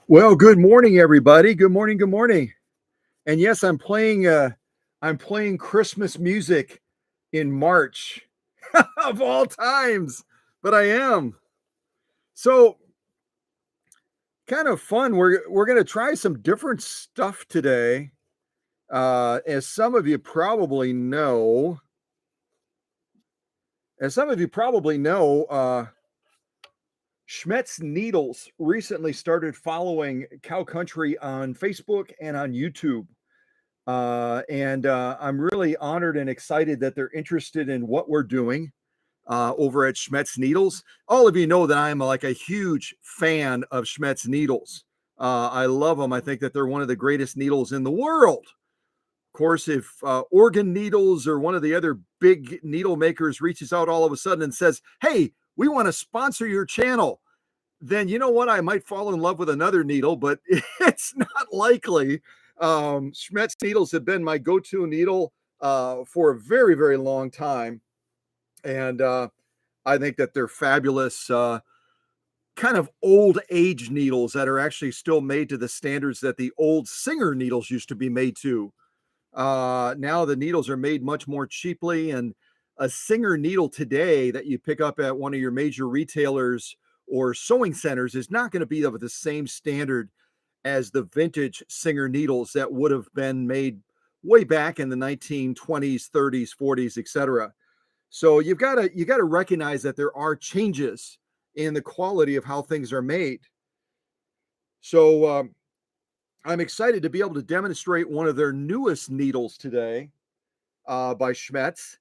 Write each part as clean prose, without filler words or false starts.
Well, good morning, everybody. Good morning, good morning. And yes, I'm playing Christmas music in March of all times, but I am. So kind of fun. We're gonna try some different stuff today. As some of you probably know, Schmetz Needles recently started following Cow Country on Facebook and on YouTube. And I'm really honored and excited that they're interested in what we're doing over at Schmetz Needles. All of you know that I'm like a huge fan of Schmetz Needles. I love them. I think that they're one of the greatest needles in the world. Of course, if Organ Needles or one of the other big needle makers reaches out all of a sudden and says, "Hey, we want to sponsor your channel," then you know what? I might fall in love with another needle, but it's not likely. Schmetz needles have been my go-to needle for a very, very long time. And I think that they're fabulous. kind of old age needles that are actually still made to the standards that the old Singer needles used to be made to. Now the needles are made much more cheaply, and a Singer needle today that you pick up at one of your major retailers or sewing centers is not going to be of the same standard as the vintage Singer needles that would have been made way back in the 1920s, 30s, 40s, etc. So you got to recognize that there are changes in the quality of how things are made. So I'm excited to be able to demonstrate one of their newest needles today by Schmetz,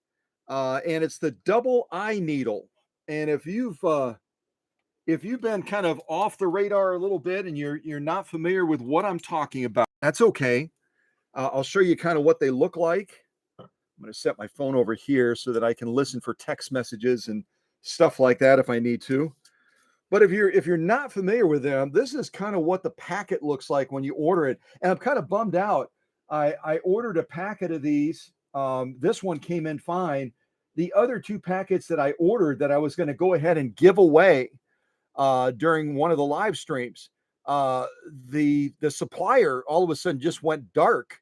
and it's the double eye needle. And if you've been kind of off the radar a little bit and you're not familiar with what I'm talking about, that's okay. I'll show you kind of what they look like. I'm going to set my phone over here so that I can listen for text messages and stuff like that if I need to. But if you're not familiar with them, this is kind of what the packet looks like when you order it. And I'm kind of bummed out. I ordered a packet of these. This one came in fine. The other two packets that I ordered that I was going to go ahead and give away during one of the live streams, the supplier all of a sudden just went dark,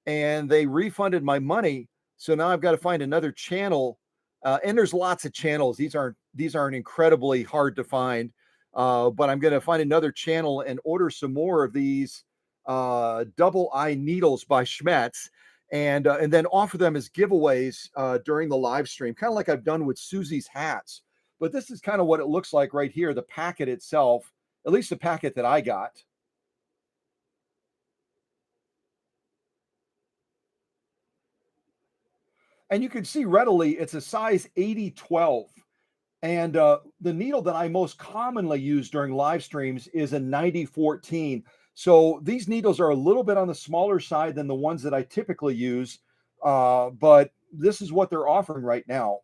and they refunded my money. So now I've got to find another channel. And there's lots of channels. These aren't incredibly hard to find, but I'm going to find another channel and order some more of these double eye needles by Schmetz, and then offer them as giveaways during the live stream, kind of like I've done with Susie's hats. But this is kind of what it looks like right here, the packet itself, at least the packet that I got. And you can see readily it's a size 80-12. And the needle that I most commonly use during live streams is a 90-14. So these needles are a little bit on the smaller side than the ones that I typically use. But this is what they're offering right now,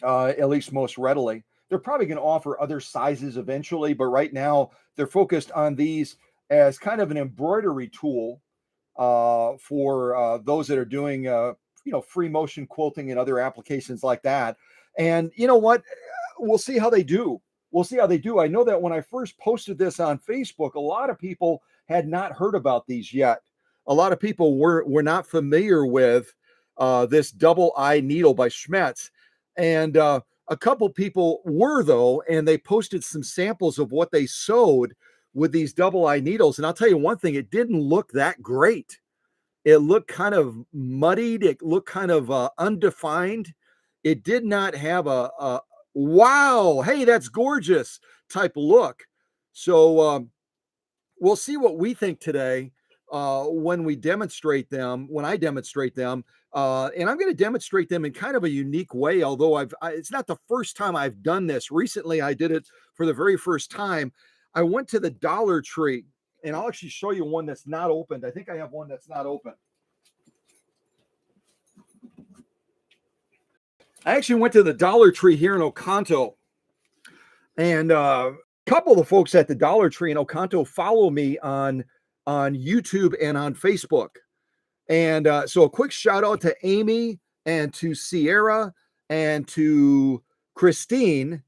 at least most readily. They're probably going to offer other sizes eventually, but right now they're focused on these as kind of an embroidery tool for those that are doing free motion quilting and other applications like that. And you know what? We'll see how they do. We'll see how they do. I know that when I first posted this on Facebook, a lot of people had not heard about these yet. A lot of people were not familiar with this double eye needle by Schmetz. And a couple people were, though, and they posted some samples of what they sewed with these double eye needles. And I'll tell you one thing, it didn't look that great. It looked kind of muddied. It looked kind of undefined. It did not have a wow, hey, that's gorgeous type look. So we'll see what we think today when we demonstrate them, when I demonstrate them. And I'm going to demonstrate them in kind of a unique way, although it's not the first time I've done this. Recently, I did it for the very first time. I went to the Dollar Tree, and I'll actually show you one that's not opened. I think I have one that's not open. I actually went to the Dollar Tree here in Oconto, and a couple of the folks at the Dollar Tree in Oconto follow me on YouTube and on Facebook. And so a quick shout out to Amy and to Sierra and to Christine.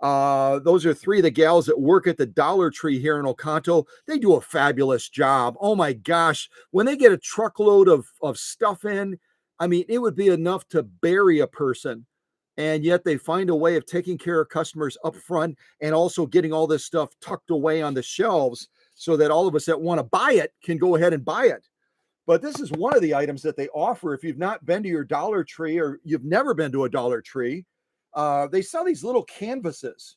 Those are three of the gals that work at the Dollar Tree here in Oconto. They do a fabulous job. Oh my gosh. When they get a truckload of stuff in, I mean, it would be enough to bury a person. And yet they find a way of taking care of customers up front and also getting all this stuff tucked away on the shelves so that all of us that want to buy it can go ahead and buy it. But this is one of the items that they offer. If you've not been to your Dollar Tree or you've never been to a Dollar Tree, they sell these little canvases,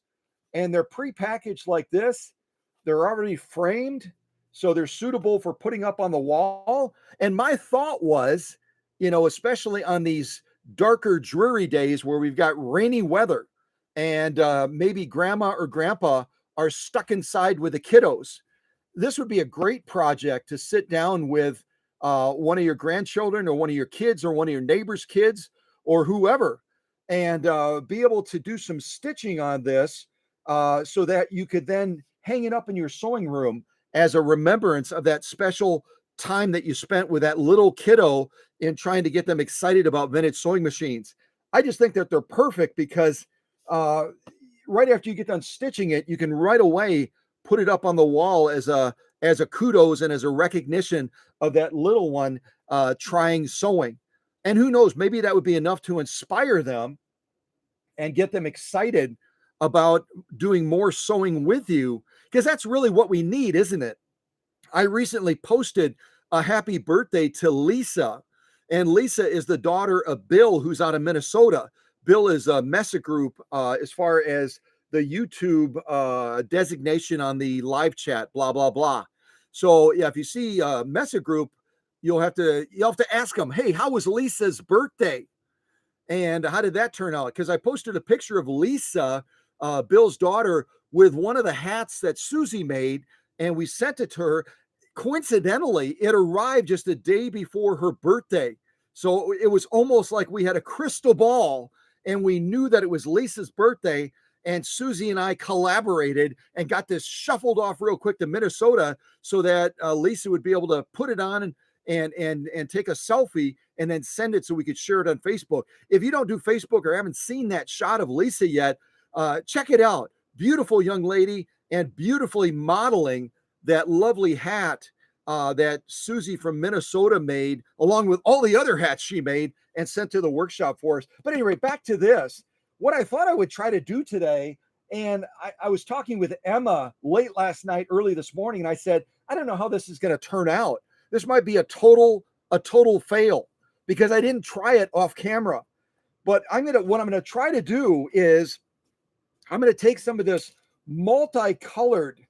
and they're pre-packaged like this. They're already framed, so they're suitable for putting up on the wall. And my thought was, especially on these darker, dreary days where we've got rainy weather and maybe grandma or grandpa are stuck inside with the kiddos, this would be a great project to sit down with one of your grandchildren or one of your kids or one of your neighbor's kids or whoever, and be able to do some stitching on this so that you could then hang it up in your sewing room as a remembrance of that special time that you spent with that little kiddo in trying to get them excited about vintage sewing machines. I just think that they're perfect because right after you get done stitching it, you can right away put it up on the wall as a kudos and as a recognition of that little one trying sewing. And who knows, maybe that would be enough to inspire them and get them excited about doing more sewing with you, because that's really what we need, isn't it? I recently posted a happy birthday to Lisa, and Lisa is the daughter of Bill, who's out of Minnesota. Bill is a Mesa Group as far as the YouTube designation on the live chat, blah blah blah. So yeah, if you see Mesa Group, you'll have to ask them, hey, how was Lisa's birthday? And how did that turn out? Because I posted a picture of Lisa, Bill's daughter, with one of the hats that Susie made, and we sent it to her. Coincidentally, it arrived just a day before her birthday. So it was almost like we had a crystal ball and we knew that it was Lisa's birthday. And Susie and I collaborated and got this shuffled off real quick to Minnesota so that Lisa would be able to put it on and take a selfie and then send it so we could share it on Facebook. If you don't do Facebook or haven't seen that shot of Lisa yet, check it out. Beautiful young lady and beautifully modeling that lovely hat that Susie from Minnesota made, along with all the other hats she made and sent to the workshop for us. But anyway, back to this. What I thought I would try to do today, and I was talking with Emma late last night, early this morning, and I said, I don't know how this is going to turn out. This might be a total fail because I didn't try it off camera. But what I'm gonna try to do is I'm gonna take some of this multicolored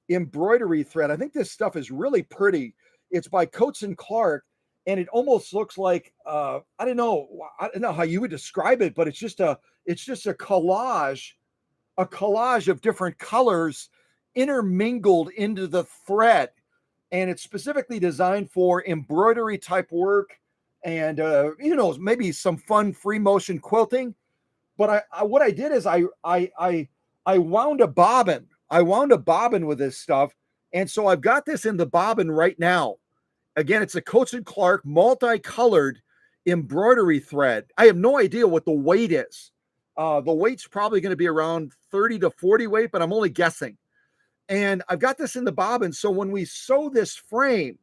embroidery thread. I think this stuff is really pretty. It's by Coates and Clark, and it almost looks like I don't know how you would describe it, but it's just a collage of different colors intermingled into the thread. And it's specifically designed for embroidery type work and maybe some fun free motion quilting. But what I did is I wound a bobbin. I wound a bobbin with this stuff. And so I've got this in the bobbin right now. Again, it's a Coates and Clark multicolored embroidery thread. I have no idea what the weight is. The weight's probably going to be around 30 to 40 weight, but I'm only guessing. And I've got this in the bobbin. So when we sew this frame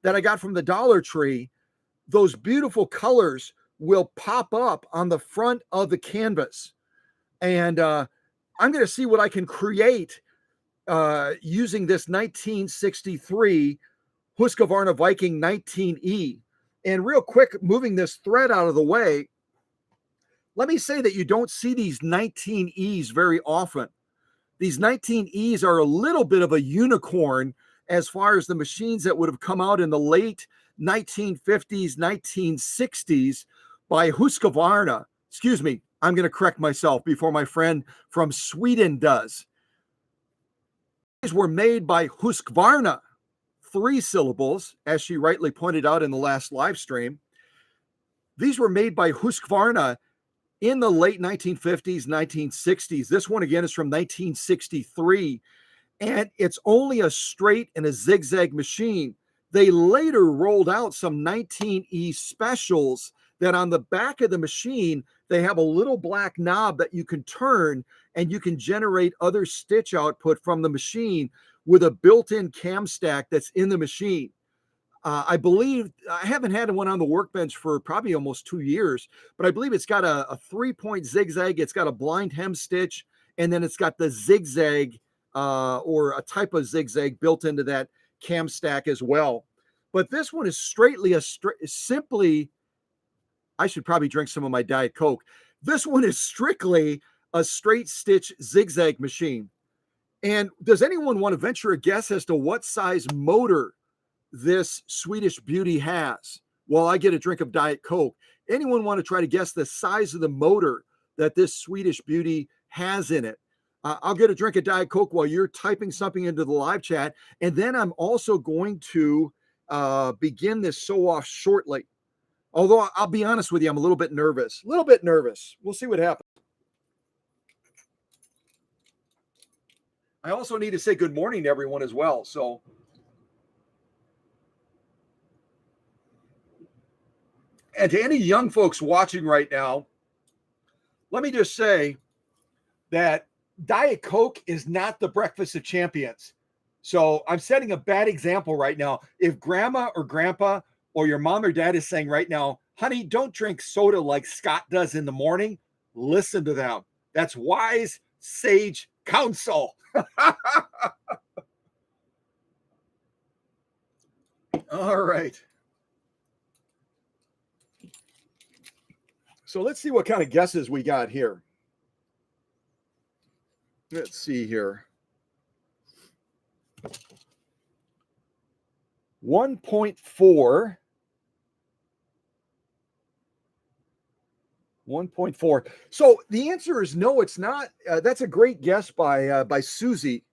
that I got from the Dollar Tree, those beautiful colors will pop up on the front of the canvas. And I'm going to see what I can create using this 1963 Husqvarna Viking 19E. And real quick, moving this thread out of the way, let me say that you don't see these 19Es very often. These 19Es are a little bit of a unicorn as far as the machines that would have come out in the late 1950s, 1960s by Husqvarna. Excuse me, I'm going to correct myself before my friend from Sweden does. These were made by Husqvarna, 3 syllables, as she rightly pointed out in the last live stream. These were made by Husqvarna in the late 1950s, 1960s. This one, again, is from 1963, and it's only a straight and a zigzag machine. They later rolled out some 19E specials that on the back of the machine, they have a little black knob that you can turn, and you can generate other stitch output from the machine with a built-in cam stack that's in the machine. I believe I haven't had one on the workbench for probably almost 2 years, but I believe it's got a 3-point zigzag. It's got a blind hem stitch, and then it's got the zigzag or a type of zigzag built into that cam stack as well. But this one is simply, I should probably drink some of my Diet Coke. This one is strictly a straight stitch zigzag machine. And does anyone want to venture a guess as to what size motor this Swedish beauty has? Well, I get a drink of Diet Coke. Anyone want to try to guess the size of the motor that this Swedish beauty has in it? I'll get a drink of Diet Coke while you're typing something into the live chat. And then I'm also going to begin this sew off shortly. Although I'll be honest with you, I'm a little bit nervous. We'll see what happens. I also need to say good morning to everyone as well. So and to any young folks watching right now, let me just say that Diet Coke is not the breakfast of champions. So I'm setting a bad example right now. If grandma or grandpa or your mom or dad is saying right now, honey, don't drink soda like Scott does in the morning, listen to them. That's wise, sage counsel. All right. So let's see what kind of guesses we got here. Let's see here. 1.4. 1.4. So the answer is no, it's not. That's a great guess by Susie.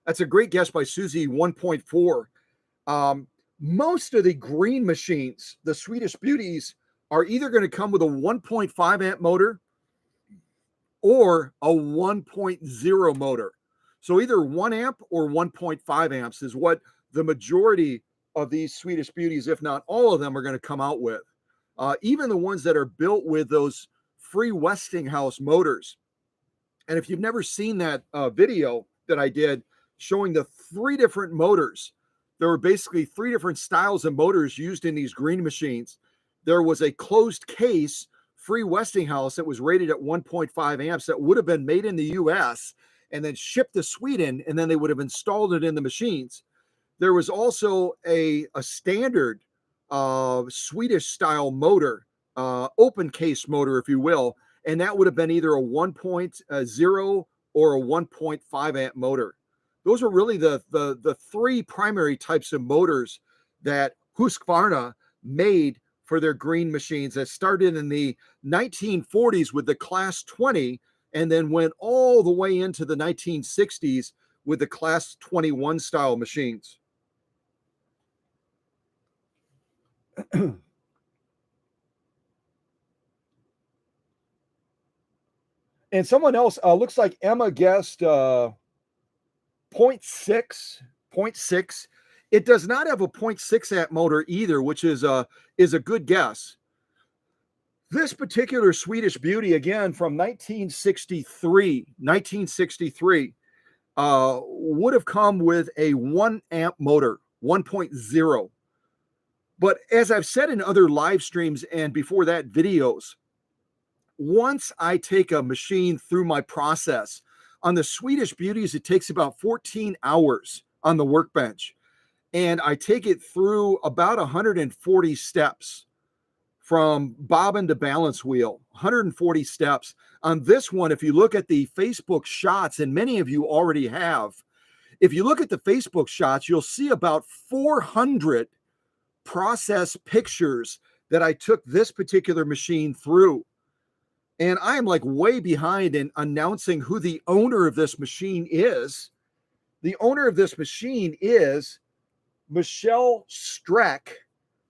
That's a great guess by Susie. 1.4. Most of the green machines, the Swedish Beauties, are either going to come with a 1.5 amp motor or a 1.0 motor. So either 1 amp or 1.5 amps is what the majority of these Swedish Beauties, if not all of them, are going to come out with. Even the ones that are built with those free Westinghouse motors. And if you've never seen that video that I did showing the 3 different motors, there were basically 3 different styles of motors used in these green machines. There was a closed case free Westinghouse that was rated at 1.5 amps that would have been made in the US and then shipped to Sweden, and then they would have installed it in the machines. There was also a standard Swedish style motor, open case motor, if you will, and that would have been either a 1.0 or a 1.5 amp motor. Those are really the 3 primary types of motors that Husqvarna made for their green machines that started in the 1940s with the Class 20 and then went all the way into the 1960s with the Class 21 style machines. And someone else, looks like Emma guessed 0.6. It does not have a 0.6 amp motor either, which is a good guess. This particular Swedish Beauty, again from 1963, would have come with a 1 amp motor, 1.0. But as I've said in other live streams and before that videos, once I take a machine through my process, on the Swedish Beauties, it takes about 14 hours on the workbench. And I take it through about 140 steps from bobbin to balance wheel, 140 steps. On this one, if you look at the Facebook shots, and many of you already have, if you look at the Facebook shots, you'll see about 400 process pictures that I took this particular machine through. And I am like way behind in announcing who the owner of this machine is. The owner of this machine is Michelle Streck.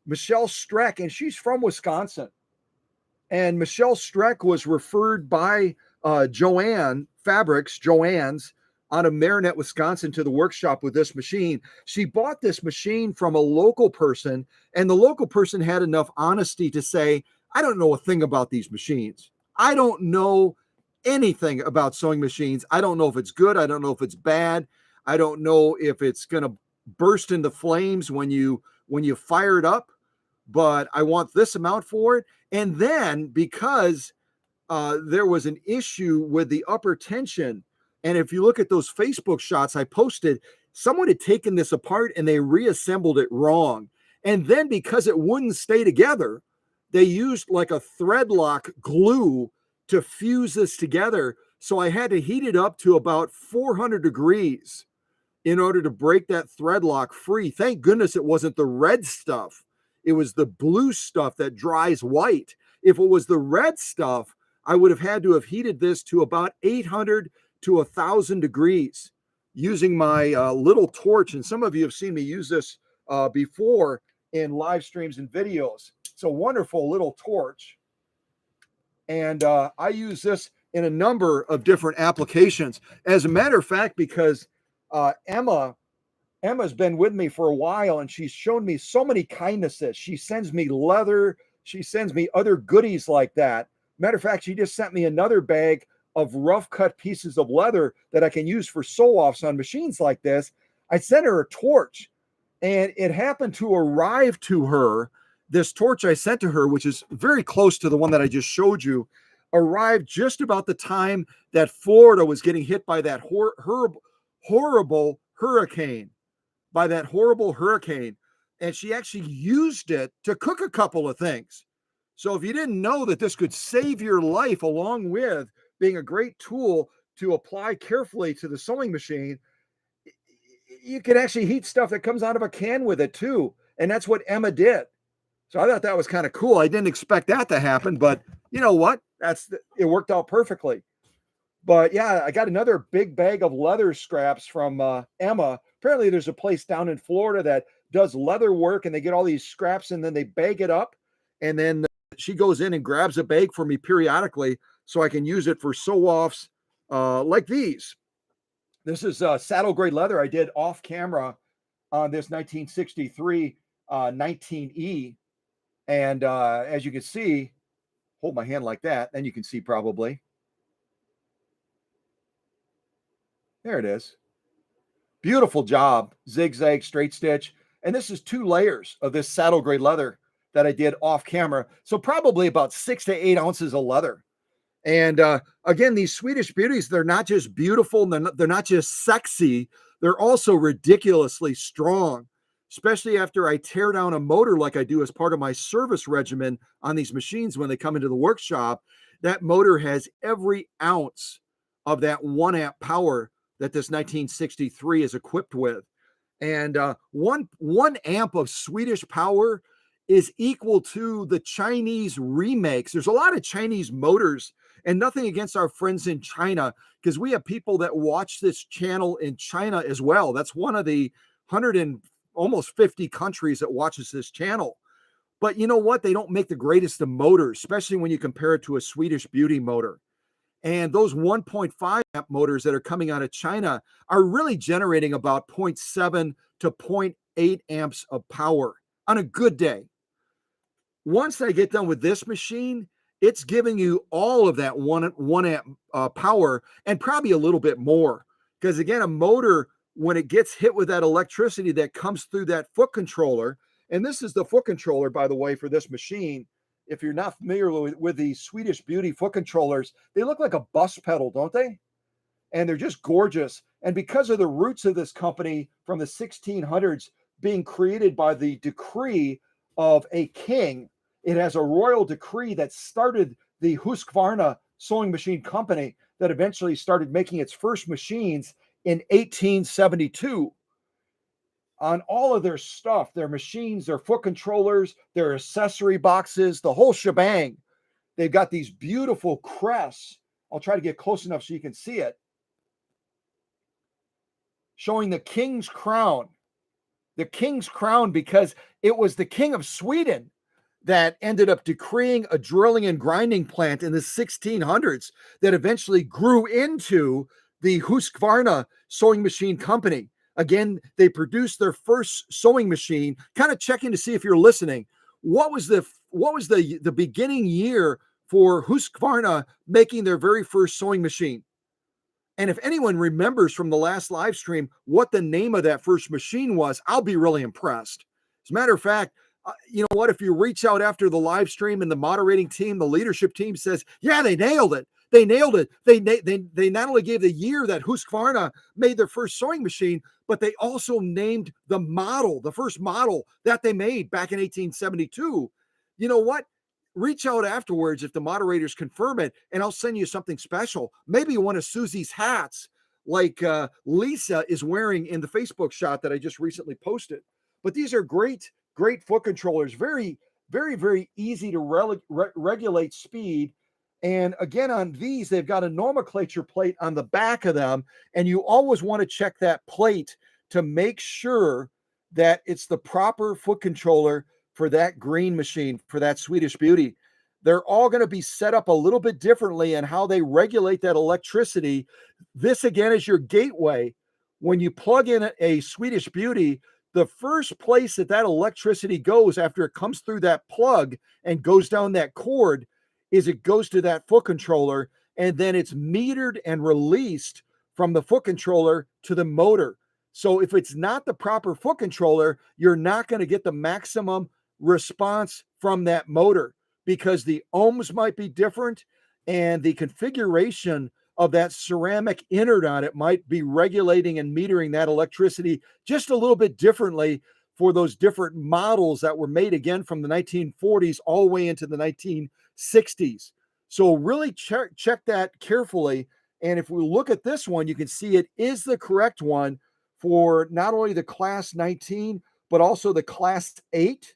Michelle Streck, and she's from Wisconsin. And Michelle Streck was referred by Joanne's out of Marinette, Wisconsin, to the workshop with this machine. She bought this machine from a local person, and the local person had enough honesty to say, I don't know a thing about these machines. I don't know anything about sewing machines. I don't know if it's good. I don't know if it's bad. I don't know if it's going to burst into flames when you fire it up, but I want this amount for it. And then because there was an issue with the upper tension, and if you look at those Facebook shots I posted, someone had taken this apart and they reassembled it wrong. And then because it wouldn't stay together, they used like a thread lock glue to fuse this together. So I had to heat it up to about 400 degrees in order to break that thread lock free. Thank goodness it wasn't the red stuff. It was the blue stuff that dries white. If it was the red stuff, I would have had to have heated this to about 800 to 1,000 degrees using my little torch. And some of you have seen me use this before in live streams and videos. It's a wonderful little torch. And I use this in a number of different applications. As a matter of fact, because Emma's been with me for a while, and she's shown me so many kindnesses. She sends me leather. She sends me other goodies like that. Matter of fact, she just sent me another bag of rough cut pieces of leather that I can use for sew offs on machines like this. I sent her a torch, and it happened to arrive to her. This torch I sent to her, which is very close to the one that I just showed you, arrived just about the time that Florida was getting hit by that horrible hurricane, And she actually used it to cook a couple of things. So if you didn't know that this could save your life, along with being a great tool to apply carefully to the sewing machine, you could actually heat stuff that comes out of a can with it too. And that's what Emma did. So I thought that was kind of cool. I didn't expect that to happen, but you know what? It worked out perfectly. But yeah, I got another big bag of leather scraps from Emma. Apparently there's a place down in Florida that does leather work, and they get all these scraps and then they bag it up. And then she goes in and grabs a bag for me periodically so I can use it for sew-offs like these. This is saddle grade leather I did off camera on this 1963 19E. And as you can see, hold my hand like that, then you can see probably. There it is. Beautiful job, zigzag, straight stitch. And this is 2 layers of this saddle grade leather that I did off camera. So probably about 6 to 8 ounces of leather. And again, these Swedish beauties, they're not just beautiful, they're not just sexy, they're also ridiculously strong, especially after I tear down a motor like I do as part of my service regimen on these machines when they come into the workshop. That motor has every ounce of that 1 amp power that this 1963 is equipped with. And one amp of Swedish power is equal to the Chinese remakes. There's a lot of Chinese motors, and nothing against our friends in China, because we have people that watch this channel in China as well. That's one of the 100 and almost 50 countries that watches this channel. But you know what? They don't make the greatest of motors, especially when you compare it to a Swedish beauty motor. And those 1.5 amp motors that are coming out of China are really generating about 0.7 to 0.8 amps of power on a good day. Once I get done with this machine, it's giving you all of that one amp power and probably a little bit more. Because again, a motor, when it gets hit with that electricity that comes through that foot controller, and this is the foot controller, by the way, for this machine. If you're not familiar with the Swedish beauty foot controllers, they look like a bus pedal, don't they? And they're just gorgeous. And because of the roots of this company from the 1600s being created by the decree of a king, it has a royal decree that started the Husqvarna sewing machine company that eventually started making its first machines in 1872. On all of their stuff, their machines, their foot controllers, their accessory boxes, the whole shebang, they've got these beautiful crests. I'll try to get close enough so you can see it. Showing the king's crown. The king's crown, because it was the king of Sweden that ended up decreeing a drilling and grinding plant in the 1600s that eventually grew into the Husqvarna sewing machine company. Again, they produced their first sewing machine. Kind of checking to see if you're listening. What was the beginning year for Husqvarna making their very first sewing machine? And if anyone remembers from the last live stream what the name of that first machine was, I'll be really impressed. As a matter of fact, you know what? If you reach out after the live stream and the moderating team, the leadership team says, yeah, they nailed it. They nailed it. They not only gave the year that Husqvarna made their first sewing machine, but they also named the model, the first model that they made back in 1872. You know what? Reach out afterwards if the moderators confirm it, and I'll send you something special. Maybe one of Susie's hats, like Lisa is wearing in the Facebook shot that I just recently posted. But these are great foot controllers. Very, very, very easy to regulate speed. And again, on these, they've got a nomenclature plate on the back of them. And you always want to check that plate to make sure that it's the proper foot controller for that green machine, for that Swedish beauty. They're all going to be set up a little bit differently in how they regulate that electricity. This, again, is your gateway. When you plug in a Swedish beauty, the first place that electricity goes after it comes through that plug and goes down that cord is it goes to that foot controller. and then it's metered and released from the foot controller to the motor. So if it's not the proper foot controller, you're not going to get the maximum response from that motor because the ohms might be different and the configuration of that ceramic innard on it might be regulating and metering that electricity just a little bit differently for those different models that were made again from the 1940s all the way into the 1960s. So really check that carefully. And if we look at this one, you can see it is the correct one for not only the Class 19, but also the Class 8,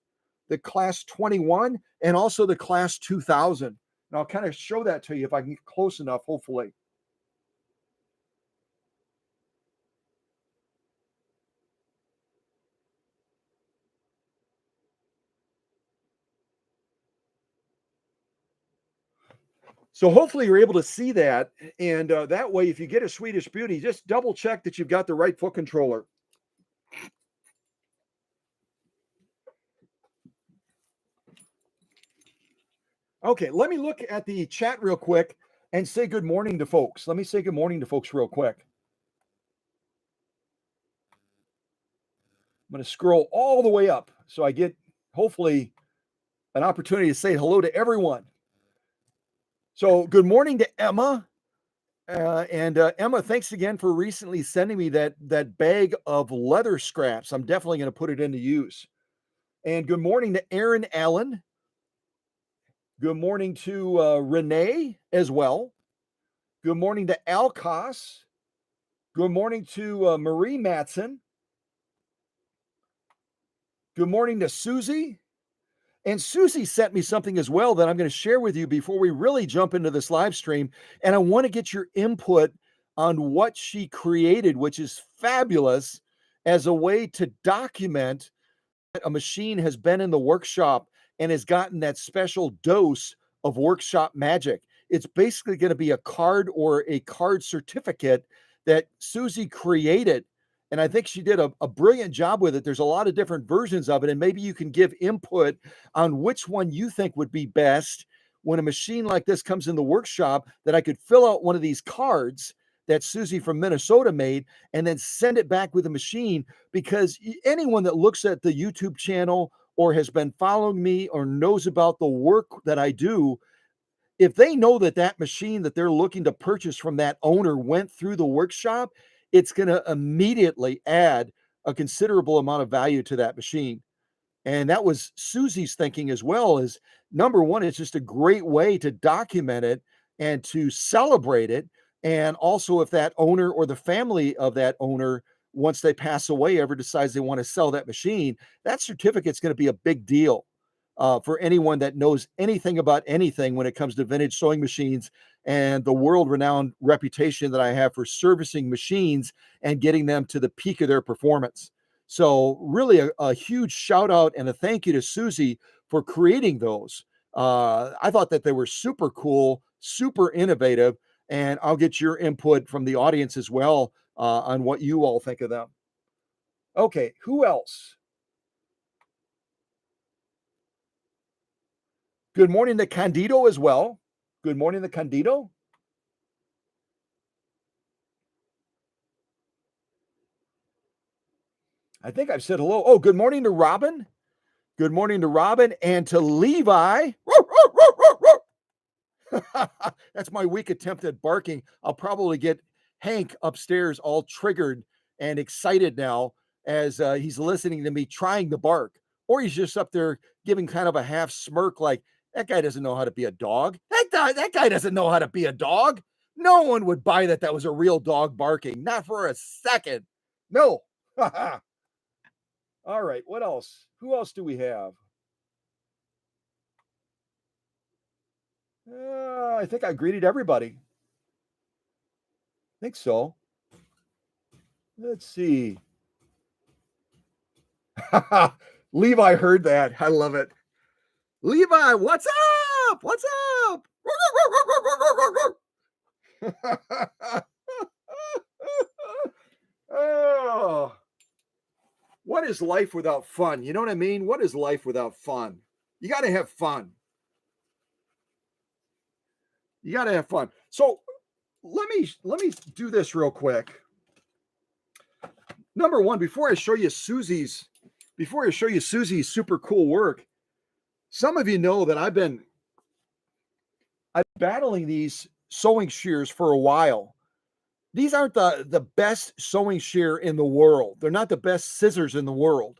the Class 21, and also the Class 2000. And I'll kind of show that to you if I can get close enough, hopefully. So hopefully you're able to see that. And that way, if you get a Swedish Beauty, just double check that you've got the right foot controller. Okay, let me look at the chat real quick and say good morning to folks. Let me say good morning to folks real quick. I'm going to scroll all the way up so I get, hopefully, an opportunity to say hello to everyone. So good morning to Emma. Emma, thanks again for recently sending me that bag of leather scraps. I'm definitely going to put it into use. And good morning to Aaron Allen. Good morning to Renee as well. Good morning to Alcos. Good morning to Marie Matson. Good morning to Susie. And Susie sent me something as well that I'm going to share with you before we really jump into this live stream. And I want to get your input on what she created, which is fabulous as a way to document that a machine has been in the workshop and has gotten that special dose of workshop magic. It's basically going to be a card or a card certificate that Susie created. And I think she did a brilliant job with it. There's a lot of different versions of it, and maybe you can give input on which one you think would be best when a machine like this comes in the workshop, that I could fill out one of these cards that Susie from Minnesota made and then send it back with the machine. Because anyone that looks at the YouTube channel or has been following me or knows about the work that I do, if they know that that machine that they're looking to purchase from that owner went through the workshop, it's going to immediately add a considerable amount of value to that machine. And that was Susie's thinking as well. Is number one, it's just a great way to document it and to celebrate it. And also, if that owner or the family of that owner, once they pass away, ever decides they want to sell that machine, that certificate's going to be a big deal for anyone that knows anything about anything when it comes to vintage sewing machines and the world-renowned reputation that I have for servicing machines and getting them to the peak of their performance. So really a huge shout out and a thank you to Susie for creating those. I thought that they were super cool, super innovative, and I'll get your input from the audience as well on what you all think of them. Okay, who else? Good morning to Candido as well. Good morning to Candido. I think I've said hello. Oh, good morning to Robin. Good morning to Robin and to Levi. That's my weak attempt at barking. I'll probably get Hank upstairs all triggered and excited now as he's listening to me trying to bark. Or he's just up there giving kind of a half smirk like, that guy doesn't know how to be a dog. That guy doesn't know how to be a dog. No one would buy that that was a real dog barking. Not for a second. No. All right. What else? Who else do we have? I think I greeted everybody. I think so. Let's see. Levi heard that. I love it. Levi, what's up? What's up? Oh, what is life without fun? You know what I mean? What is life without fun? You got to have fun. You got to have fun. So let me do this real quick. Number one, before I show you Susie's super cool work, some of you know that I've been battling these sewing shears for a while. These aren't the best sewing shear in the world. They're not the best scissors in the world,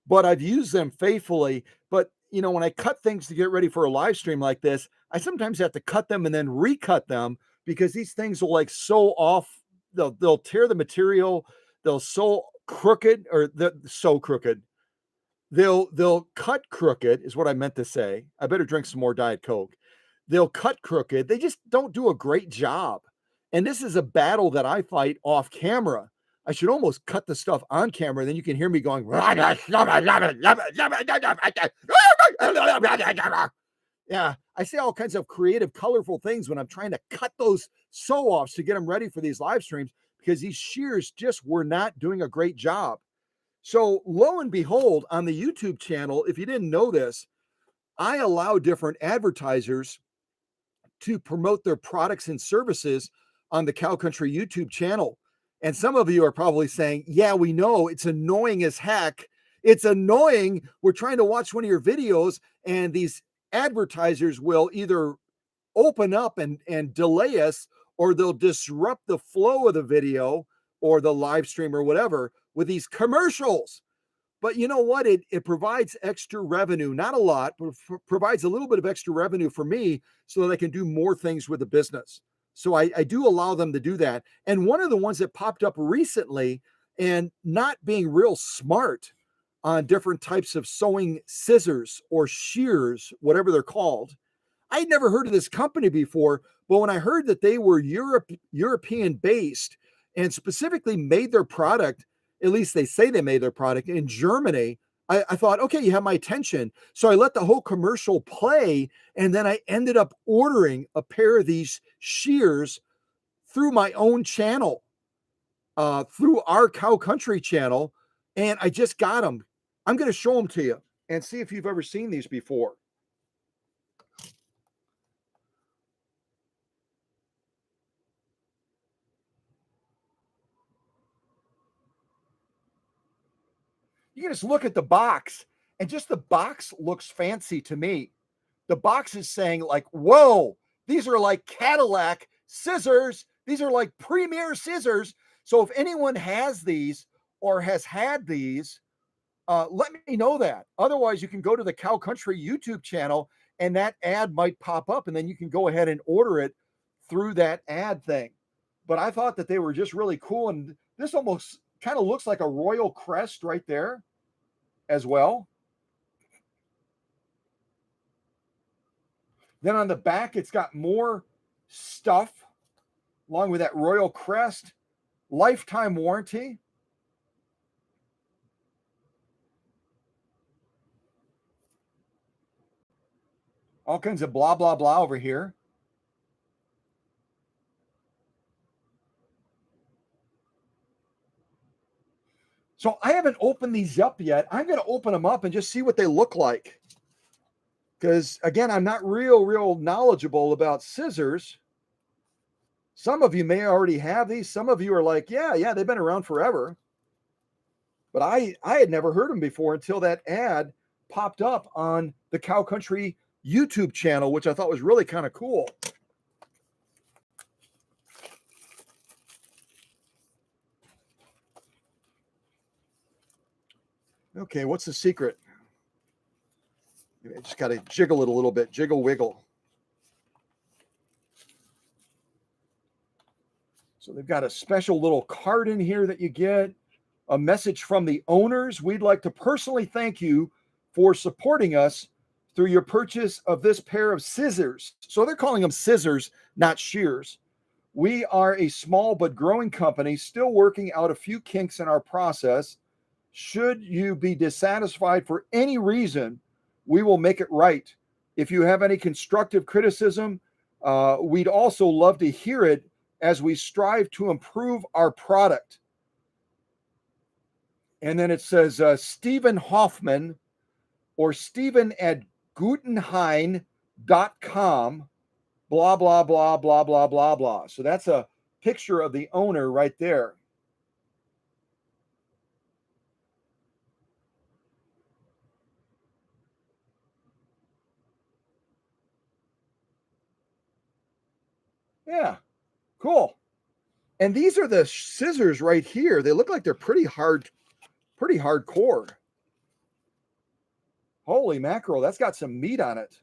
but I've used them faithfully. But you know, when I cut things to get ready for a live stream like this, I sometimes have to cut them and then recut them because these things will like sew off. They'll tear the material. They'll sew crooked or sew crooked. They'll cut crooked is what I meant to say. I better drink some more Diet Coke. They'll cut crooked. They just don't do a great job. And this is a battle that I fight off camera. I should almost cut the stuff on camera. Then you can hear me going. Yeah, I say all kinds of creative, colorful things when I'm trying to cut those sew-offs to get them ready for these live streams because these shears just were not doing a great job. So lo and behold, on the YouTube channel, if you didn't know this, I allow different advertisers to promote their products and services on the Cow Country YouTube channel. And some of you are probably saying, yeah, we know it's annoying as heck. It's annoying. We're trying to watch one of your videos and these advertisers will either open up and delay us, or they'll disrupt the flow of the video or the live stream or whatever with these commercials. But you know what? It provides extra revenue, not a lot, but provides a little bit of extra revenue for me so that I can do more things with the business. So I do allow them to do that. And one of the ones that popped up recently, and not being real smart on different types of sewing scissors or shears, whatever they're called. I'd never heard of this company before, but when I heard that they were European based and specifically made their product, at least they say they made their product in Germany, I thought, okay, you have my attention. So I let the whole commercial play, and then I ended up ordering a pair of these shears through my own channel, through our Cow Country channel, and I just got them. I'm going to show them to you and see if you've ever seen these before. You can just look at the box, and just the box looks fancy to me. The box is saying like, whoa, these are like Cadillac scissors. These are like premier scissors. So if anyone has these or has had these, let me know that. Otherwise, you can go to the Cow Country YouTube channel and that ad might pop up, and then you can go ahead and order it through that ad thing. But I thought that they were just really cool. And this almost kind of looks like a royal crest right there as well. Then on the back, it's got more stuff along with that royal crest, lifetime warranty. All kinds of blah, blah, blah over here. So I haven't opened these up yet. I'm going to open them up and just see what they look like. Because again, I'm not real knowledgeable about scissors. Some of you may already have these. Some of you are like, yeah, they've been around forever. But I had never heard them before until that ad popped up on the Cow Country YouTube channel, which I thought was really kind of cool. Okay, what's the secret? I just got to jiggle it a little bit. Jiggle, wiggle. So they've got a special little card in here that you get. A message from the owners. We'd like to personally thank you for supporting us through your purchase of this pair of scissors. So they're calling them scissors, not shears. We are a small but growing company, still working out a few kinks in our process. Should you be dissatisfied for any reason, we will make it right. If you have any constructive criticism, we'd also love to hear it as we strive to improve our product. And then it says Stephen Hoffman or Stephen at Gutenheim.com. blah, blah, blah, blah, blah, blah, blah. So that's a picture of the owner right there. Yeah, cool. And these are the scissors right here. They look like they're pretty hardcore. Holy mackerel, that's got some meat on it.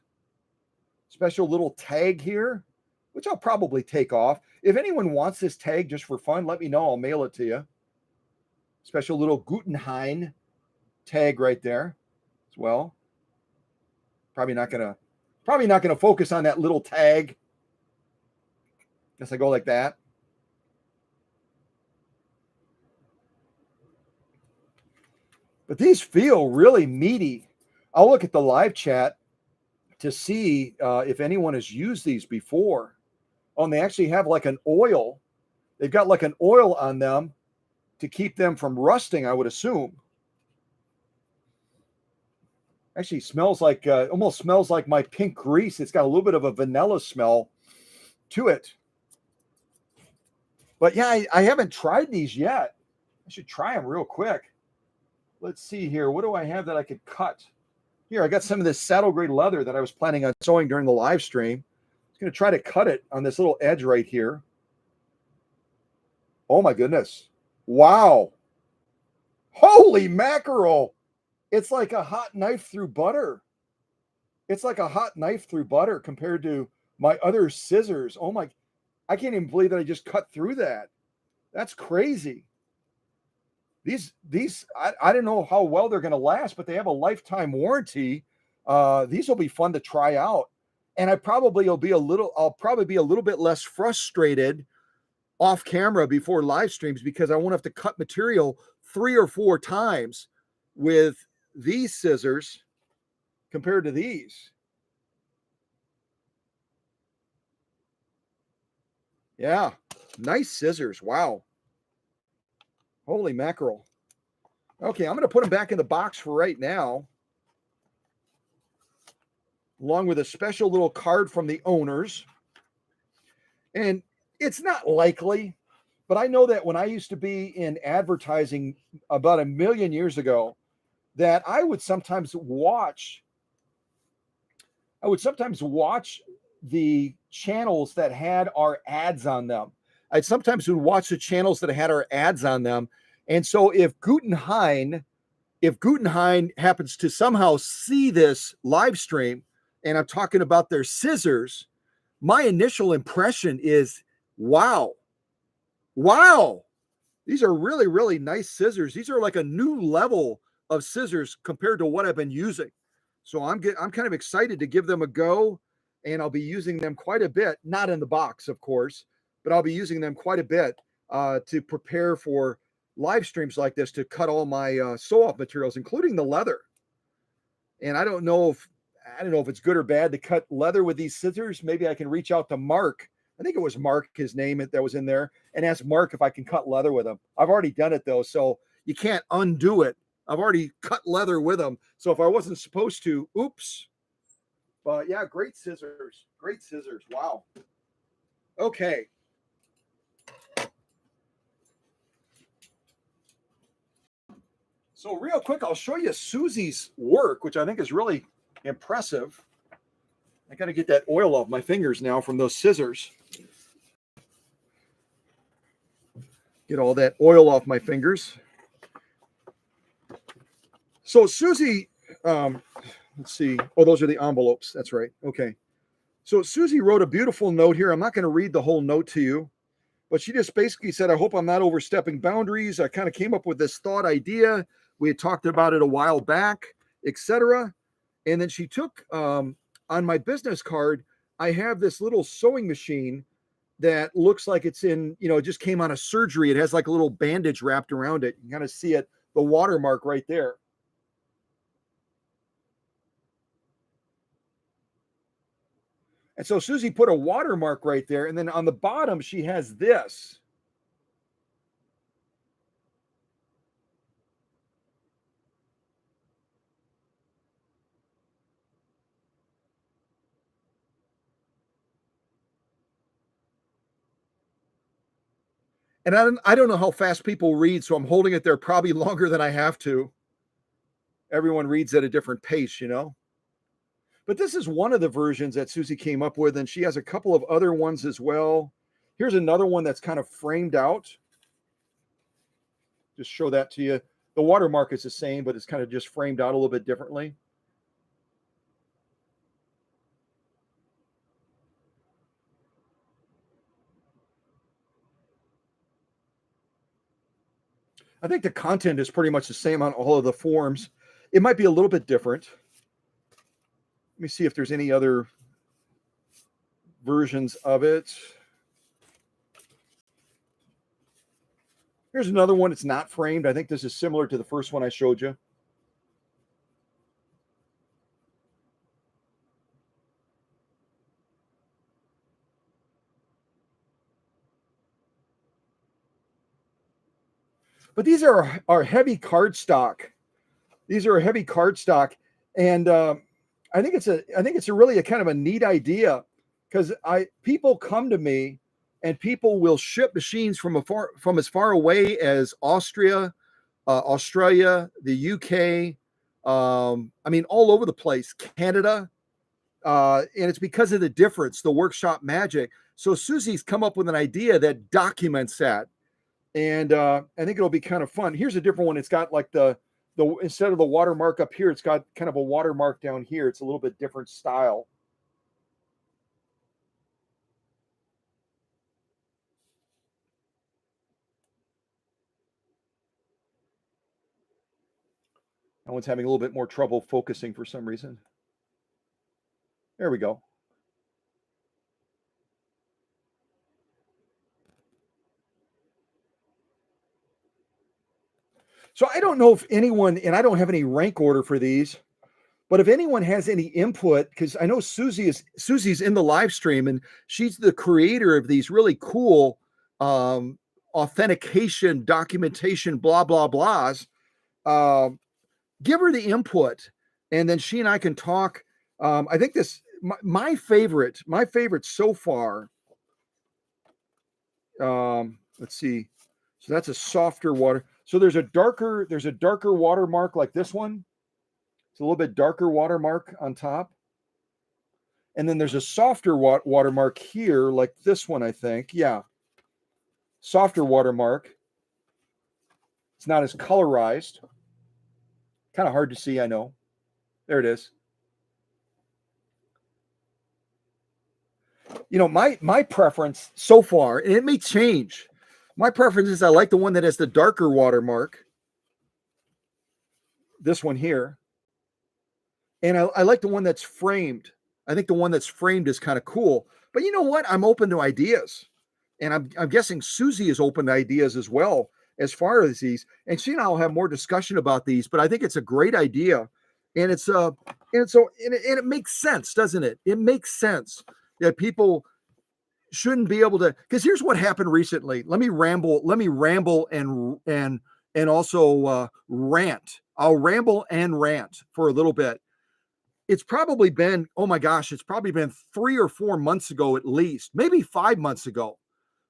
Special little tag here, which I'll probably take off. If anyone wants this tag just for fun, let me know. I'll mail it to you. Special little Guggenheim tag right there as well. Probably not gonna focus on that little tag. Guess I go like that. But these feel really meaty. I'll look at the live chat to see if anyone has used these before. Oh, and they actually have like an oil. They've got like an oil on them to keep them from rusting, I would assume. Actually smells like almost smells like my pink grease. It's got a little bit of a vanilla smell to it. But yeah, I haven't tried these yet. I should try them real quick. Let's see here. What do I have that I could cut? Here, I got some of this saddle grade leather that I was planning on sewing during the live stream. I was going to try to cut it on this little edge right here. Oh my goodness. Wow. Holy mackerel. It's like a hot knife through butter. It's like a hot knife through butter compared to my other scissors. Oh my, I can't even believe that I just cut through that. That's crazy. These I don't know how well they're going to last, but they have a lifetime warranty. These will be fun to try out. And I'll probably be a little bit less frustrated off camera before live streams because I won't have to cut material 3 or 4 times with these scissors compared to these. Yeah, nice scissors. Wow. Holy mackerel. Okay, I'm going to put them back in the box for right now, along with a special little card from the owners. And it's not likely, but I know that when I used to be in advertising about 1,000,000 years ago, that I would sometimes watch the channels that had our ads on them. I sometimes would watch the channels that had our ads on them. And so if Guggenheim happens to somehow see this live stream and I'm talking about their scissors, my initial impression is, wow, these are really, really nice scissors. These are like a new level of scissors compared to what I've been using. So I'm kind of excited to give them a go, and I'll be using them quite a bit, not in the box, of course, but I'll be using them quite a bit to prepare for live streams like this to cut all my sew-off materials, including the leather. And I don't know if it's good or bad to cut leather with these scissors. Maybe I can reach out to Mark. I think it was Mark, his name that was in there, and ask Mark if I can cut leather with him. I've already done it though, so you can't undo it. I've already cut leather with them. So if I wasn't supposed to, oops. But yeah, great scissors. Great scissors. Wow. Okay. So real quick, I'll show you Susie's work, which I think is really impressive. I got to get that oil off my fingers now from those scissors. Get all that oil off my fingers. So Susie, let's see. Oh, those are the envelopes. That's right. Okay. So Susie wrote a beautiful note here. I'm not going to read the whole note to you, but she just basically said, I hope I'm not overstepping boundaries. I kind of came up with this thought idea. We had talked about it a while back, etc. And then she took on my business card, I have this little sewing machine that looks like it's in, it just came out of surgery. It has like a little bandage wrapped around it. You can kind of see it, the watermark right there. And so Susie put a watermark right there. And then on the bottom, she has this. And I don't know how fast people read, so I'm holding it there probably longer than I have to. Everyone reads at a different pace, you know? But this is one of the versions that Susie came up with, and she has a couple of other ones as well. Here's another one that's kind of framed out. Just show that to you. The watermark is the same, but it's kind of just framed out a little bit differently. I think the content is pretty much the same on all of the forms. It might be a little bit different. Let me see if there's any other versions of it. Here's another one. It's not framed. I think this is similar to the first one I showed you. But these are heavy cardstock. These are a heavy cardstock, and I think it's a really a kind of a neat idea, because people come to me, and people will ship machines from as far away as Austria, Australia, the UK, I mean all over the place, Canada, and it's because of the difference, the workshop magic. So Susie's come up with an idea that documents that, and I think it'll be kind of fun. Here's a different one. It's got like the instead of the watermark up here, it's got kind of a watermark down here. It's a little bit different style. That one's having a little bit more trouble focusing for some reason. There we go. So I don't know if anyone, and I don't have any rank order for these, but if anyone has any input, because I know Susie's in the live stream, and she's the creator of these really cool authentication, documentation, blah blah blahs. Give her the input, and then she and I can talk. I think my favorite so far. Let's see. So that's a softer water. So there's a darker watermark like this one. It's a little bit darker watermark on top. And then there's a softer watermark here, like this one, I think. Yeah. Softer watermark. It's not as colorized. Kind of hard to see, I know. There it is. You know, my preference so far, and it may change. My preference is I like the one that has the darker watermark. This one here. And I like the one that's framed. I think the one that's framed is kind of cool. But you know what? I'm open to ideas. And I'm guessing Susie is open to ideas as well as far as these. And she and I will have more discussion about these. But I think it's a great idea. And it makes sense, doesn't it? It makes sense that people shouldn't be able to, because here's what happened recently. Let me ramble and also rant. I'll ramble and rant for a little bit. It's probably been, oh my gosh, it's probably been 3 or 4 months ago at least, maybe 5 months ago.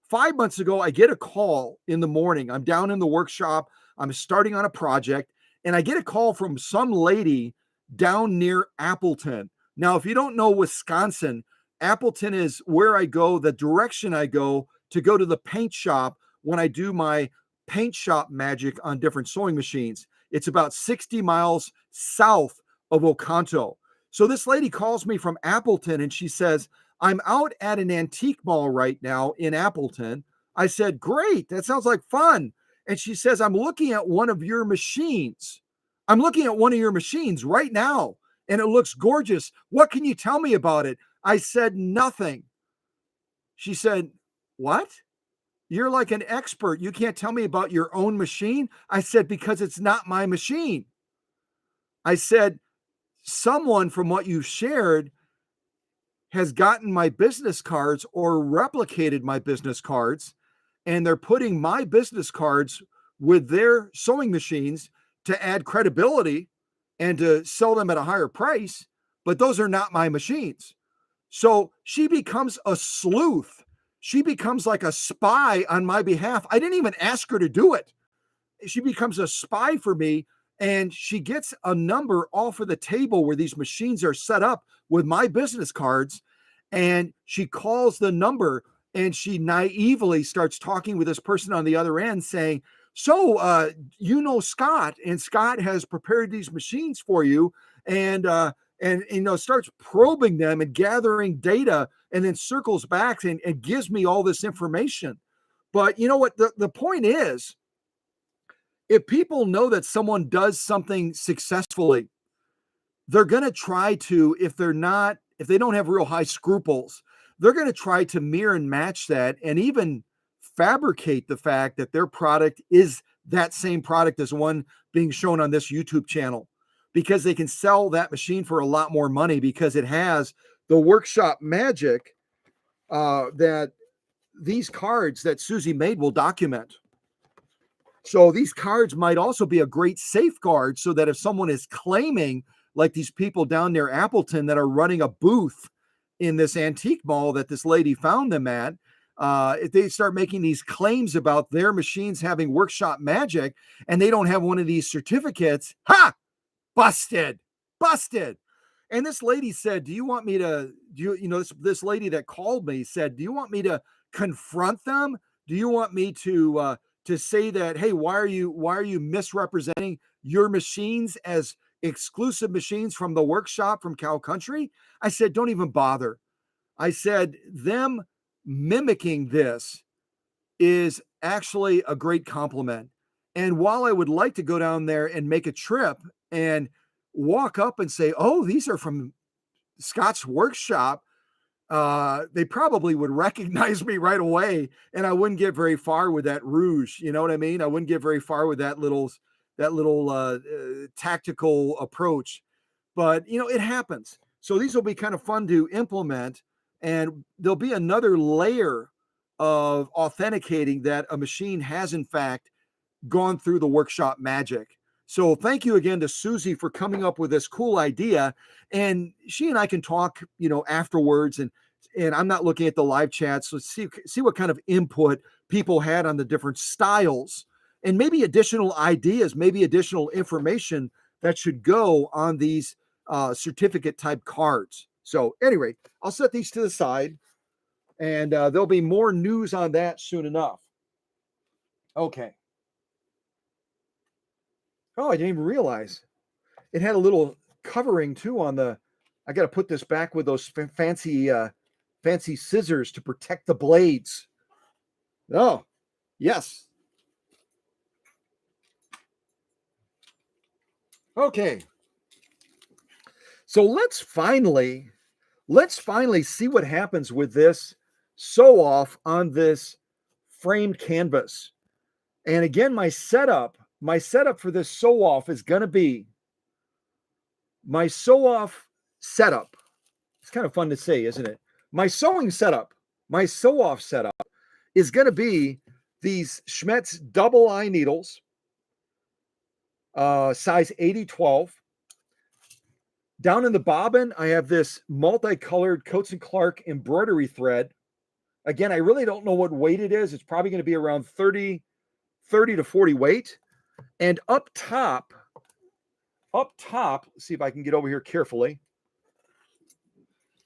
5 months ago, I get a call in the morning. I'm down in the workshop. I'm starting on a project, and I get a call from some lady down near Appleton. Now, if you don't know Wisconsin, Appleton is where I go, the direction I go to the paint shop when I do my paint shop magic on different sewing machines. It's about 60 miles south of Oconto. So this lady calls me from Appleton, and she says, I'm out at an antique mall right now in Appleton. I said, great, that sounds like fun. And she says, I'm looking at one of your machines. I'm looking at one of your machines right now, and it looks gorgeous. What can you tell me about it? I said, nothing. She said, what? You're like an expert. You can't tell me about your own machine? I said, because it's not my machine. I said, someone from what you shared has gotten my business cards or replicated my business cards, and they're putting my business cards with their sewing machines to add credibility and to sell them at a higher price, but those are not my machines. So she becomes a sleuth. she becomes like a spy on my behalf. I didn't even ask her to do it. She becomes a spy for me, and she gets a number off of the table where these machines are set up with my business cards, and she calls the number, and she naively starts talking with this person on the other end saying, so you know Scott, and Scott has prepared these machines for you, and starts probing them and gathering data, and then circles back and gives me all this information. But you know what? The point is, if people know that someone does something successfully, they're going to try to, if they don't have real high scruples, they're going to try to mirror and match that, and even fabricate the fact that their product is that same product as one being shown on this YouTube channel, because they can sell that machine for a lot more money because it has the workshop magic that these cards that Susie made will document. So these cards might also be a great safeguard, so that if someone is claiming, like these people down near Appleton that are running a booth in this antique mall that this lady found them at, if they start making these claims about their machines having workshop magic and they don't have one of these certificates, busted. And this lady said, do you want me to, this lady that called me said, do you want me to confront them? Do you want me to say that, hey, why are you misrepresenting your machines as exclusive machines from the workshop from Cow Country? I said, don't even bother. I said, them mimicking this is actually a great compliment. And while I would like to go down there and make a trip and walk up and say, oh, these are from Scott's workshop, they probably would recognize me right away, and I wouldn't get very far with that rouge. You know what I mean? I wouldn't get very far with that little tactical approach. But it happens. So these will be kind of fun to implement, and there'll be another layer of authenticating that a machine has in fact gone through the workshop magic. So thank you again to Susie for coming up with this cool idea. And she and I can talk, afterwards. And I'm not looking at the live chat. So see what kind of input people had on the different styles, and maybe additional ideas, maybe additional information that should go on these certificate type cards. So anyway, I'll set these to the side, and there'll be more news on that soon enough. Okay. Oh, I didn't even realize it had a little covering too on the. I got to put this back with those fancy scissors to protect the blades. Oh, yes. Okay. So let's finally see what happens with this sew off on this framed canvas. And again, my setup for this sew off is going to be my sew off setup. It's kind of fun to say, isn't it? My sewing setup, my sew off setup is going to be these Schmetz double eye needles, size 80-12. Down in the bobbin, I have this multicolored Coats & Clark embroidery thread. Again, I really don't know what weight it is. It's probably going to be around 30 to 40 weight. And up top, let's see if I can get over here carefully.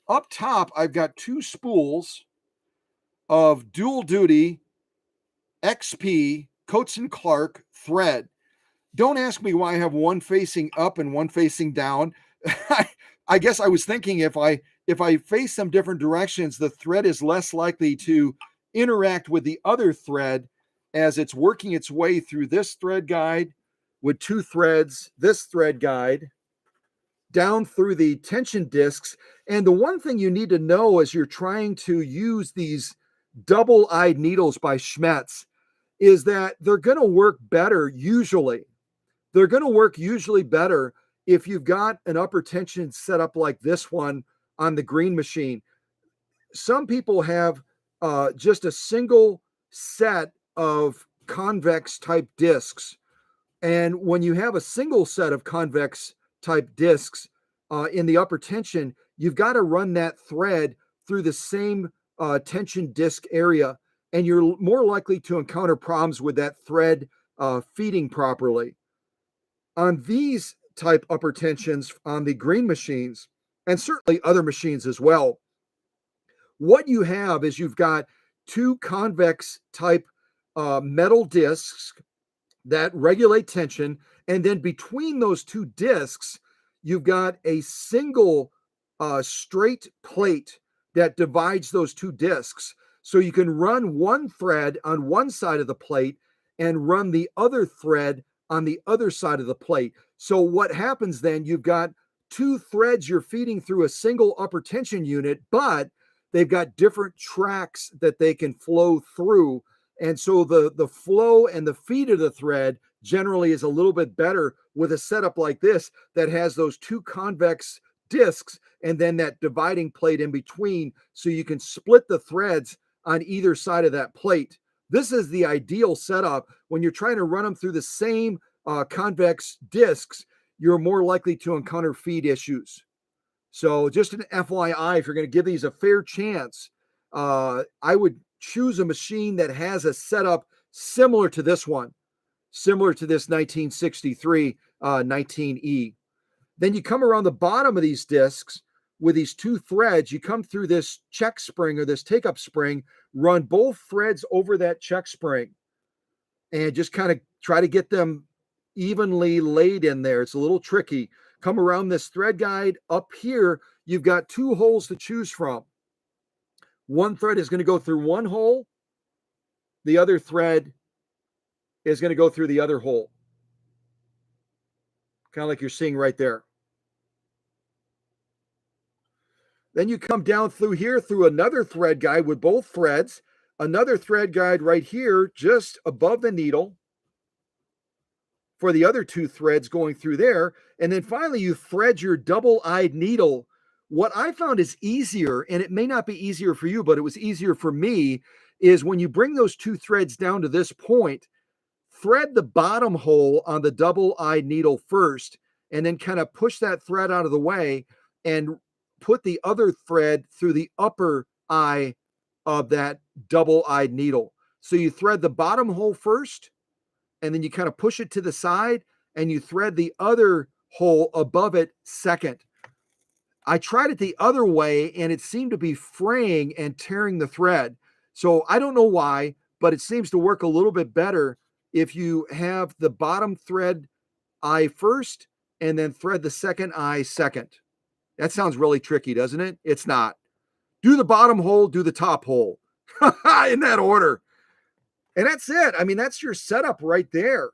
Up top, I've got two spools of dual duty XP Coats & Clark thread. Don't ask me why I have one facing up and one facing down. I guess I was thinking if I face them different directions, the thread is less likely to interact with the other thread as it's working its way through this thread guide with two threads, this thread guide, down through the tension discs. And the one thing you need to know as you're trying to use these double-eyed needles by Schmetz is that they're going to work better usually. They're going to work usually better if you've got an upper tension set up like this one on the green machine. Some people have just a single set of convex type discs. And when you have a single set of convex type discs in the upper tension, you've got to run that thread through the same tension disc area, and you're more likely to encounter problems with that thread feeding properly. On these type upper tensions on the green machines, and certainly other machines as well, what you have is you've got two convex type metal discs that regulate tension. And then between those two discs, you've got a single straight plate that divides those two discs. So you can run one thread on one side of the plate and run the other thread on the other side of the plate. So what happens then, you've got two threads you're feeding through a single upper tension unit, but they've got different tracks that they can flow through. And so the flow and the feed of the thread generally is a little bit better with a setup like this that has those two convex discs and then that dividing plate in between, so you can split the threads on either side of that plate. This is the ideal setup. When you're trying to run them through the same convex discs, you're more likely to encounter feed issues. So just an FYI, if you're going to give these a fair chance, I would choose a machine that has a setup similar to this one, similar to this 1963 19E. Then you come around the bottom of these discs with these two threads. You come through this check spring or this take-up spring, run both threads over that check spring, and just kind of try to get them evenly laid in there. It's a little tricky. Come around this thread guide. Up here, you've got two holes to choose from. One thread is going to go through one hole. The other thread is going to go through the other hole. Kind of like you're seeing right there. Then you come down through here through another thread guide with both threads. Another thread guide right here just above the needle for the other two threads going through there. And then finally you thread your double-eyed needle. What I found is easier, and it may not be easier for you, but it was easier for me, is when you bring those two threads down to this point, thread the bottom hole on the double-eyed needle first, and then kind of push that thread out of the way and put the other thread through the upper eye of that double-eyed needle. So you thread the bottom hole first, and then you kind of push it to the side, and you thread the other hole above it second. I tried it the other way, and it seemed to be fraying and tearing the thread. So I don't know why, but it seems to work a little bit better if you have the bottom thread eye first and then thread the second eye second. That sounds really tricky, doesn't it? It's not. Do the bottom hole, do the top hole in that order. And that's it. I mean, that's your setup right there.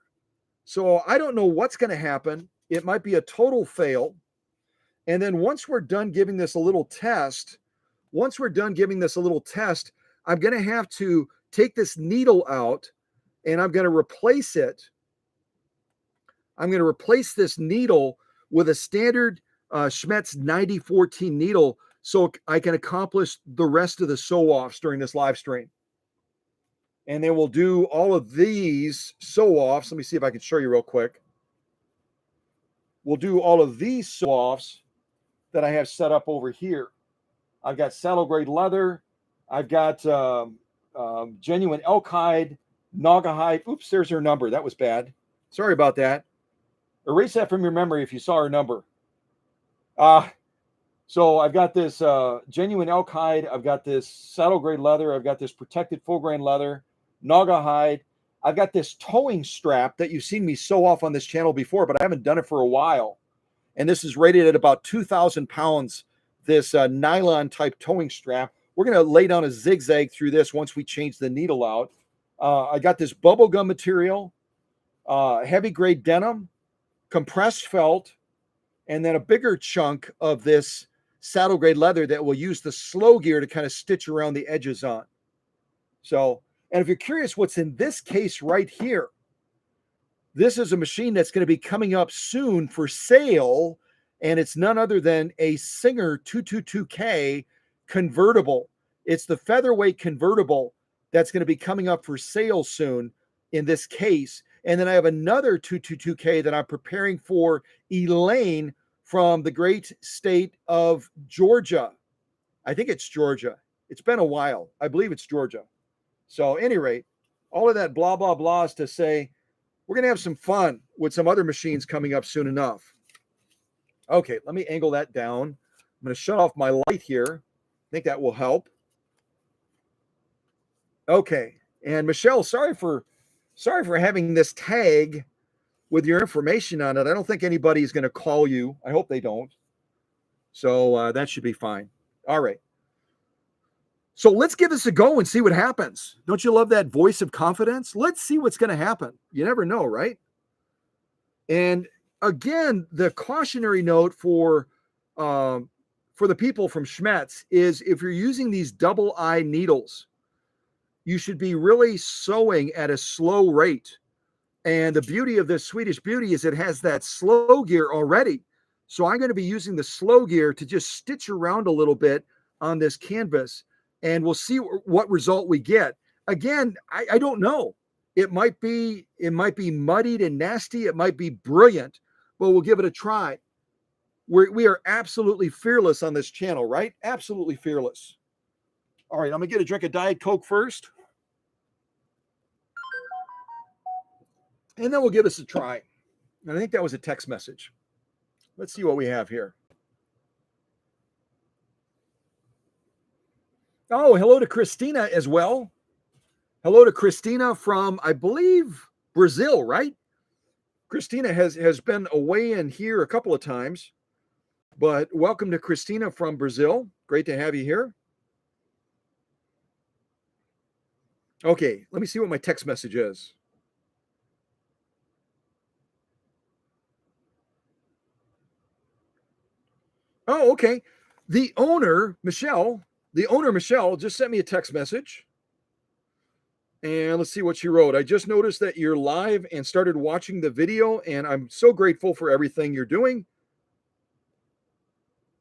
So I don't know what's going to happen. It might be a total fail. And then once we're done giving this a little test, I'm going to have to take this needle out and I'm going to replace it. I'm going to replace this needle with a standard Schmetz 9014 needle so I can accomplish the rest of the sew-offs during this live stream. And then we'll do all of these sew-offs. Let me see if I can show you real quick. We'll do all of these sew-offs that I have set up over here. I've got saddle grade leather. I've got genuine elk hide, naga hide. Oops, there's her number. That was bad. Sorry about that. Erase that from your memory if you saw her number. So I've got this genuine elk hide. I've got this saddle grade leather. I've got this protected full grain leather, naga hide. I've got this towing strap that you've seen me sew off on this channel before, but I haven't done it for a while. And this is rated at about 2,000 pounds, this nylon type towing strap. We're going to lay down a zigzag through this once we change the needle out. I got this bubblegum material, heavy grade denim, compressed felt, and then a bigger chunk of this saddle grade leather that we'll use the slow gear to kind of stitch around the edges on. So, and if you're curious what's in this case right here, this is a machine that's going to be coming up soon for sale, and it's none other than a Singer 222K convertible. It's the featherweight convertible that's going to be coming up for sale soon in this case. And then I have another 222K that I'm preparing for Elaine from the great state of Georgia. I think it's Georgia. It's been a while. I believe it's Georgia. So, at any rate, all of that blah, blah, blah is to say we're going to have some fun with some other machines coming up soon enough. Okay, let me angle that down. I'm going to shut off my light here. I think that will help. Okay, and Michelle, sorry for having this tag with your information on it. I don't think anybody's going to call you. I hope they don't. So that should be fine. All right. So let's give this a go and see what happens. Don't you love that voice of confidence? Let's see what's going to happen. You never know, right? And again, the cautionary note for the people from Schmetz is if you're using these double eye needles, you should be really sewing at a slow rate. And the beauty of this Swedish Beauty is it has that slow gear already. So I'm going to be using the slow gear to just stitch around a little bit on this canvas, and we'll see what result we get. Again, I don't know. It might be muddied and nasty. It might be brilliant, but we'll give it a try. We are absolutely fearless on this channel, right? Absolutely fearless. All right, I'm going to get a drink of Diet Coke first. And then we'll give this a try. And I think that was a text message. Let's see what we have here. Oh, hello to Christina as well. Hello to Christina from, I believe, Brazil, right? Christina has been away in here a couple of times. But welcome to Christina from Brazil. Great to have you here. Okay, let me see what my text message is. Oh, okay. The owner, Michelle, just sent me a text message. And let's see what she wrote. I just noticed that you're live and started watching the video, and I'm so grateful for everything you're doing.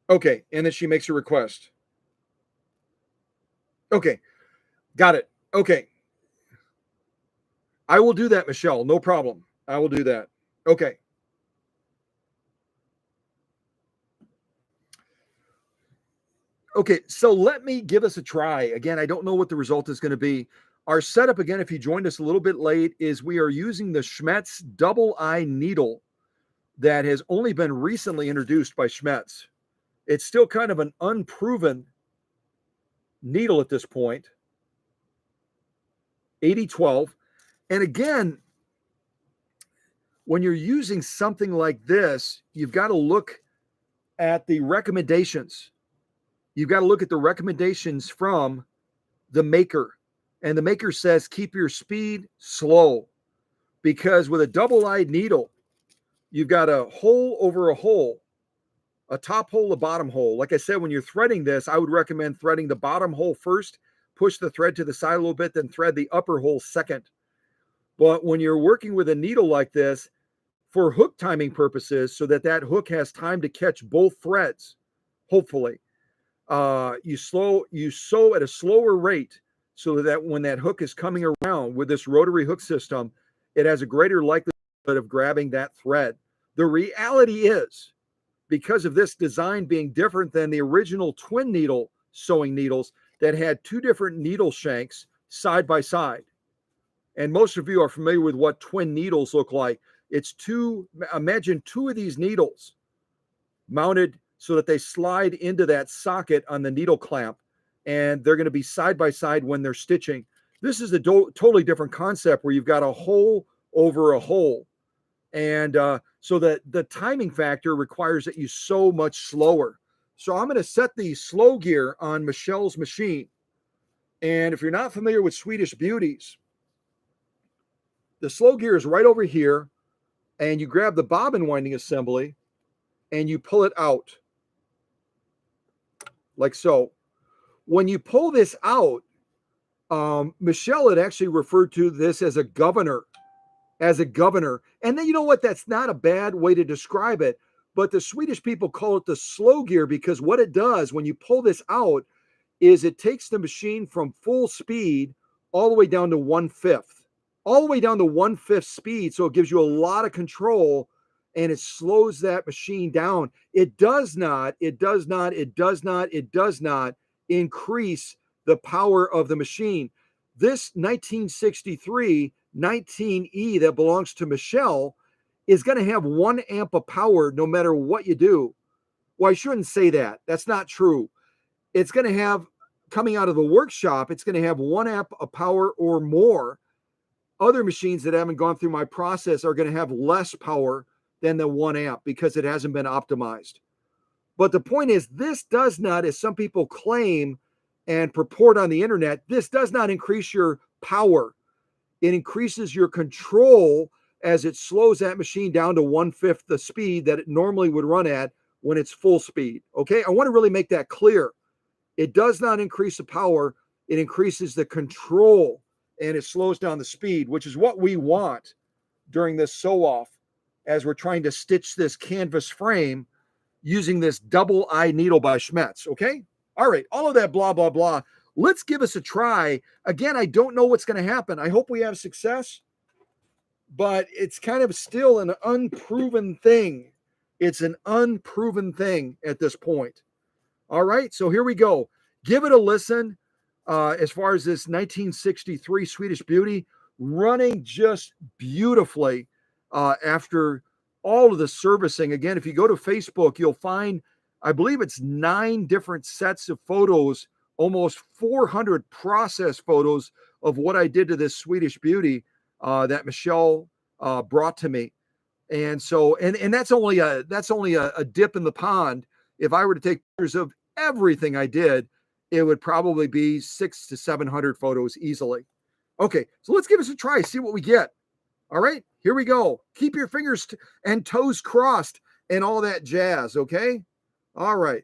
Okay, and then she makes a request. Okay, got it. Okay. I will do that, Michelle. No problem. I will do that. Okay. Okay, so let me give us a try. Again, I don't know what the result is going to be. Our setup, again, if you joined us a little bit late, is we are using the Schmetz double eye needle that has only been recently introduced by Schmetz. It's still kind of an unproven needle at this point. 8012. And again, when you're using something like this, you've got to look at the recommendations. You've got to look at the recommendations from the maker. And the maker says, keep your speed slow. Because with a double-eyed needle, you've got a hole over a hole, a top hole, a bottom hole. Like I said, when you're threading this, I would recommend threading the bottom hole first, push the thread to the side a little bit, then thread the upper hole second. But when you're working with a needle like this, for hook timing purposes, so that that hook has time to catch both threads, hopefully, you sew at a slower rate so that when that hook is coming around with this rotary hook system, it has a greater likelihood of grabbing that thread. The reality is, because of this design being different than the original twin needle sewing needles that had two different needle shanks side by side. And most of you are familiar with what twin needles look like. It's imagine two of these needles mounted so that they slide into that socket on the needle clamp, and they're going to be side by side when they're stitching. This is a totally different concept where you've got a hole over a hole. And so that the timing factor requires that you sew much slower. So I'm going to set the slow gear on Michelle's machine. And if you're not familiar with Swedish Beauties, the slow gear is right over here, and you grab the bobbin winding assembly and you pull it out like so. When you pull this out, Michelle had actually referred to this as a governor. And then you know what? That's not a bad way to describe it. But the Swedish people call it the slow gear because what it does when you pull this out is it takes the machine from full speed all the way down to 1/5. All the way down to 1/5 speed. So it gives you a lot of control and it slows that machine down. It does not increase the power of the machine. This 1963 19E that belongs to Michelle is going to have 1 amp of power no matter what you do. Well, I shouldn't say that. That's not true. It's going to have, coming out of the workshop, it's going to have 1 amp of power or more. Other machines that haven't gone through my process are going to have less power than the 1 amp because it hasn't been optimized. But the point is, this does not, as some people claim and purport on the internet, this does not increase your power. It increases your control as it slows that machine down to 1/5 the speed that it normally would run at when it's full speed. Okay, I want to really make that clear. It does not increase the power, it increases the control, and it slows down the speed, which is what we want during this sew-off as we're trying to stitch this canvas frame using this double eye needle by Schmetz. Okay, all right, all of that blah blah blah. Let's give us a try. Again, I don't know what's going to happen. I hope we have success, but it's kind of still an unproven thing. It's an unproven thing at this point. All right, so here we go. Give it a listen. As far as this 1963 Swedish Beauty, running just beautifully after all of the servicing. Again, if you go to Facebook, you'll find, I believe it's 9 different sets of photos, almost 400 process photos of what I did to this Swedish Beauty that Michelle brought to me. And so, and that's only a dip in the pond. If I were to take pictures of everything I did, it would probably be 600 to 700 photos easily. Okay, so let's give us a try, see what we get. All right, here we go. Keep your fingers and toes crossed and all that jazz, okay? All right.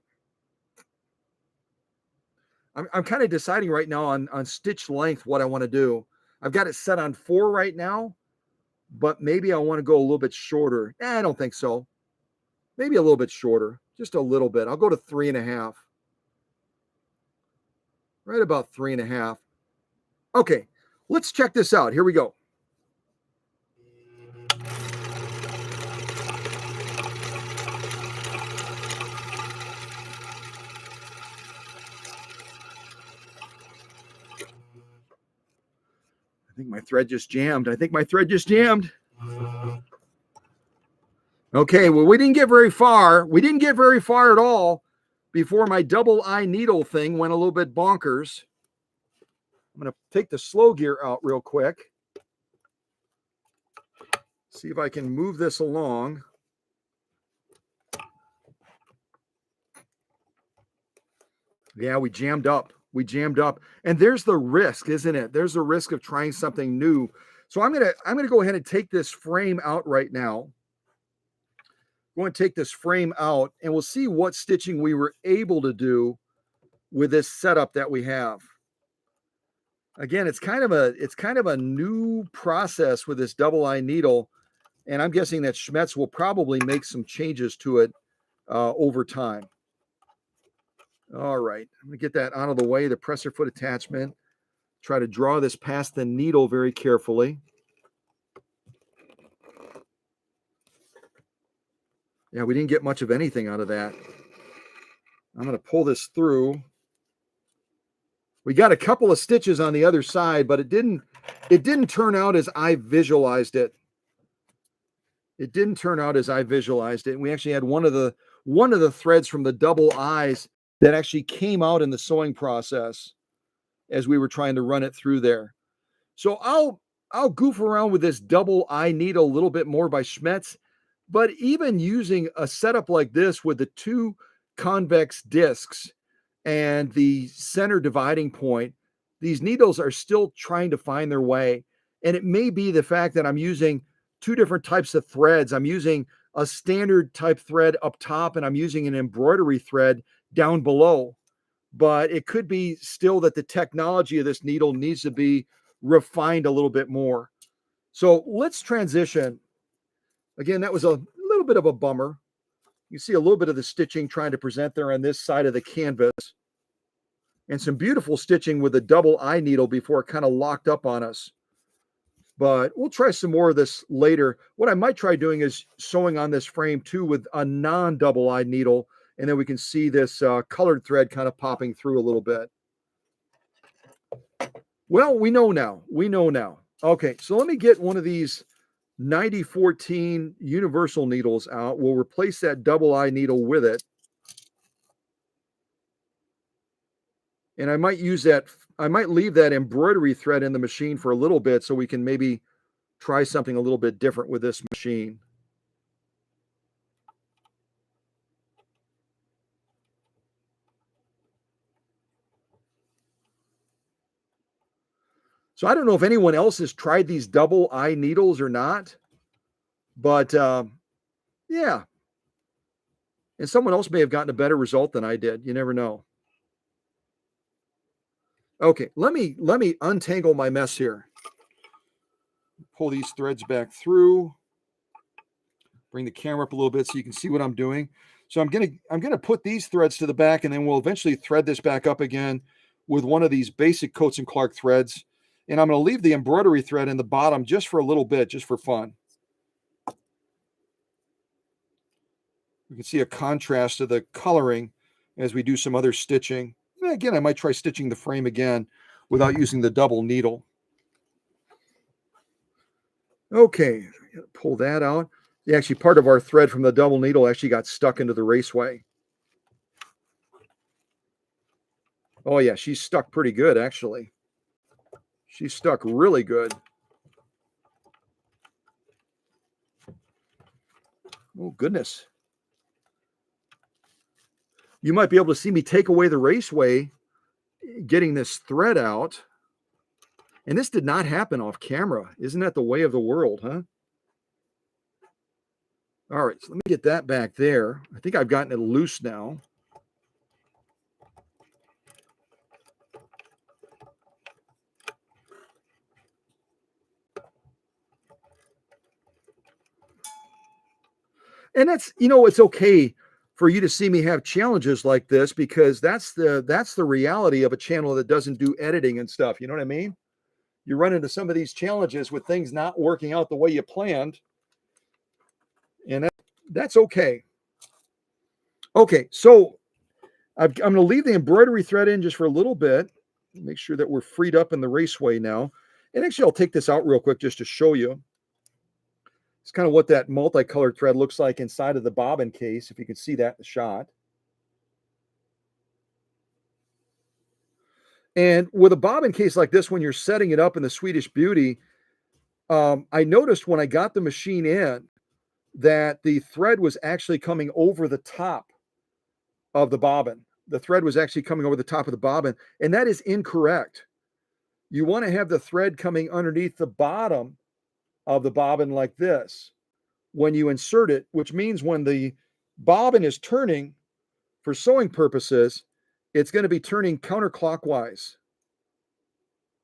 I'm kind of deciding right now on stitch length what I want to do. I've got it set on 4 right now, but maybe I want to go a little bit shorter. I don't think so. Maybe a little bit shorter, just a little bit. I'll go to 3.5. Right about 3.5. Okay, let's check this out. Here we go. I think my thread just jammed. Okay, well, we didn't get very far. We didn't get very far at all before my double eye needle thing went a little bit bonkers. I'm going to take the slow gear out real quick. See if I can move this along. Yeah, we jammed up. And there's the risk, isn't it? There's the risk of trying something new. So I'm going to go ahead and take this frame out right now. I'm going to take this frame out and we'll see what stitching we were able to do with this setup that we have. Again, it's kind of a new process with this double eye needle, and I'm guessing that Schmetz will probably make some changes to it over time. All right, I'm going to get that out of the way, the presser foot attachment. Try to draw this past the needle very carefully. Yeah, we didn't get much of anything out of that. I'm going to pull this through. We got a couple of stitches on the other side, but it didn't turn out as I visualized it. It didn't turn out as I visualized it. And we actually had one of the threads from the double eyes that actually came out in the sewing process as we were trying to run it through there. So I'll goof around with this double eye needle a little bit more by Schmetz, but even using a setup like this with the 2 convex discs and the center dividing point, these needles are still trying to find their way. And it may be the fact that I'm using 2 different types of threads. I'm using a standard type thread up top, and I'm using an embroidery thread down below. But it could be still that the technology of this needle needs to be refined a little bit more. So let's transition. Again, that was a little bit of a bummer. You see a little bit of the stitching trying to present there on this side of the canvas, and some beautiful stitching with a double eye needle before it kind of locked up on us. But we'll try some more of this later. What I might try doing is sewing on this frame too with a non-double eye needle, and then we can see this colored thread kind of popping through a little bit. Well, we know now. We know now. Okay, so let me get one of these 9014 universal needles out. We'll replace that double eye needle with it. And I might use that, I might leave that embroidery thread in the machine for a little bit so we can maybe try something a little bit different with this machine. So I don't know if anyone else has tried these double eye needles or not, but yeah. And someone else may have gotten a better result than I did. You never know. Okay, let me untangle my mess here. Pull these threads back through. Bring the camera up a little bit so you can see what I'm doing. So I'm gonna put these threads to the back, and then we'll eventually thread this back up again with one of these basic Coats and Clark threads. And I'm gonna leave the embroidery thread in the bottom just for a little bit, just for fun. You can see a contrast to the coloring as we do some other stitching. And again, I might try stitching the frame again without using the double needle. Okay, pull that out. Actually, part of our thread from the double needle actually got stuck into the raceway. Oh yeah, she's stuck pretty good, actually. She's stuck really good. Oh, goodness. You might be able to see me take away the raceway, getting this thread out. And this did not happen off camera. Isn't that the way of the world, huh? All right, so let me get that back there. I think I've gotten it loose now. And that's, it's okay for you to see me have challenges like this, because that's the reality of a channel that doesn't do editing and stuff. You know what I mean? You run into some of these challenges with things not working out the way you planned, and that's okay. Okay, so I'm going to leave the embroidery thread in just for a little bit. Make sure that we're freed up in the raceway now. And actually, I'll take this out real quick just to show you. It's kind of what that multicolored thread looks like inside of the bobbin case, if you can see that in the shot. And with a bobbin case like this, when you're setting it up in the Swedish Beauty, I noticed when I got the machine in that the thread was actually coming over the top of the bobbin. The thread was actually coming over the top of the bobbin, and that is incorrect. You want to have the thread coming underneath the bottom of the bobbin like this when you insert it, which means when the bobbin is turning for sewing purposes, it's going to be turning counterclockwise.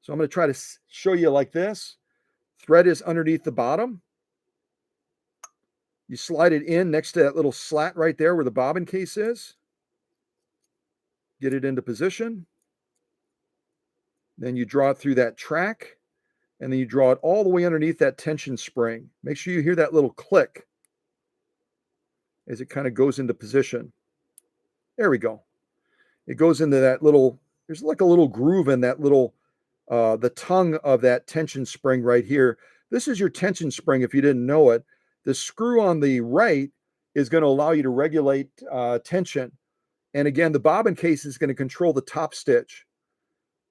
So I'm going to try to show you like this. Thread is underneath the bottom. You slide it in next to that little slat right there where the bobbin case is. Get it into position. Then you draw it through that track, and then you draw it all the way underneath that tension spring. Make sure you hear that little click as it kind of goes into position. There we go. It goes into that little, there's like a little groove in that little, the tongue of that tension spring right here. This is your tension spring if you didn't know it. The screw on the right is going to allow you to regulate tension. And again, the bobbin case is going to control the top stitch.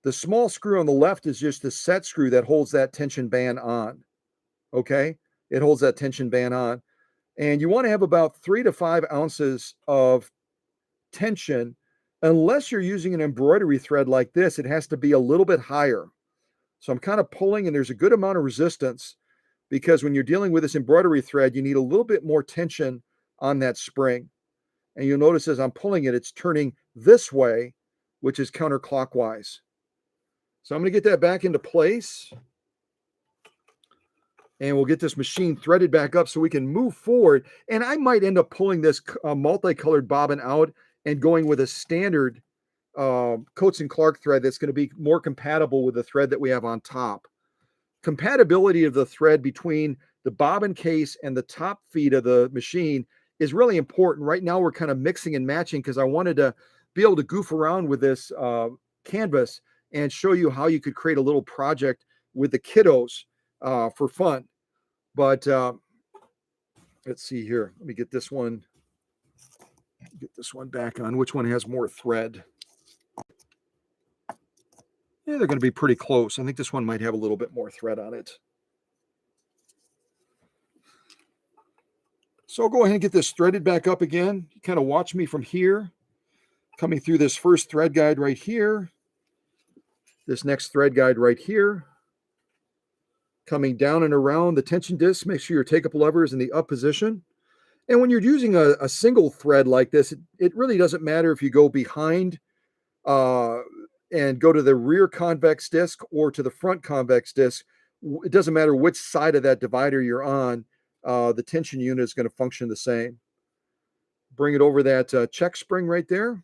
The small screw on the left is just the set screw that holds that tension band on. Okay? It holds that tension band on. And you want to have about 3 to 5 ounces of tension. Unless you're using an embroidery thread like this, it has to be a little bit higher. So I'm kind of pulling, and there's a good amount of resistance, because when you're dealing with this embroidery thread, you need a little bit more tension on that spring. And you'll notice as I'm pulling it, it's turning this way, which is counterclockwise. So I'm going to get that back into place. And we'll get this machine threaded back up so we can move forward. And I might end up pulling this multicolored bobbin out and going with a standard Coats and Clark thread that's going to be more compatible with the thread that we have on top. Compatibility of the thread between the bobbin case and the top feet of the machine is really important. Right now we're kind of mixing and matching because I wanted to be able to goof around with this canvas and show you how you could create a little project with the kiddos for fun. But let's see here. Let me get this one back on. Which one has more thread? Yeah, they're going to be pretty close. I think this one might have a little bit more thread on it. So I'll go ahead and get this threaded back up again. You kind of watch me from here, coming through this first thread guide right here, this next thread guide right here, coming down and around the tension disc. Make sure your take-up lever is in the up position. And when you're using a single thread like this, it really doesn't matter if you go behind and go to the rear convex disc or to the front convex disc. It doesn't matter which side of that divider you're on. The tension unit is going to function the same. Bring it over that check spring right there.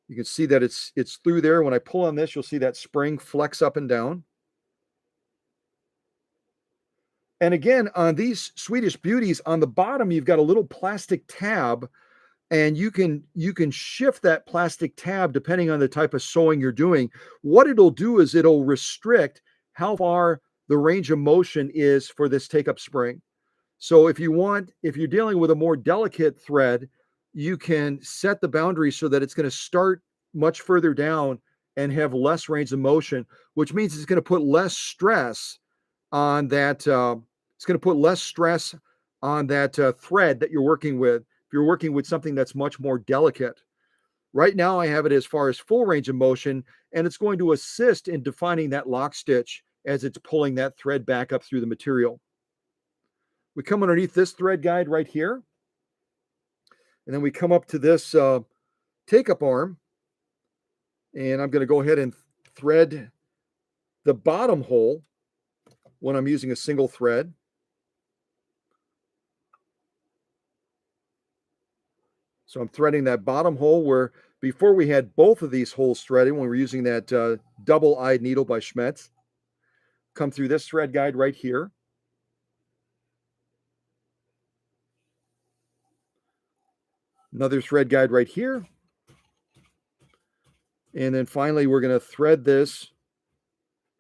You can see that it's through there. When I pull on this, you'll see that spring flex up and down. And again, on these Swedish Beauties, on the bottom, you've got a little plastic tab, and you can shift that plastic tab depending on the type of sewing you're doing. What it'll do is it'll restrict how far the range of motion is for this take-up spring. So if you're dealing with a more delicate thread, you can set the boundary so that it's going to start much further down and have less range of motion, which means it's going to put less stress on that. It's going to put less stress on that thread that you're working with. If you're working with something that's much more delicate. Right now, I have it as far as full range of motion, and it's going to assist in defining that lock stitch as it's pulling that thread back up through the material. We come underneath this thread guide right here, and then we come up to this take-up arm, and I'm going to go ahead and thread the bottom hole when I'm using a single thread. So I'm threading that bottom hole where before we had both of these holes threaded when we were using that double-eyed needle by Schmetz. Come through this thread guide right here. Another thread guide right here. And then finally, we're going to thread this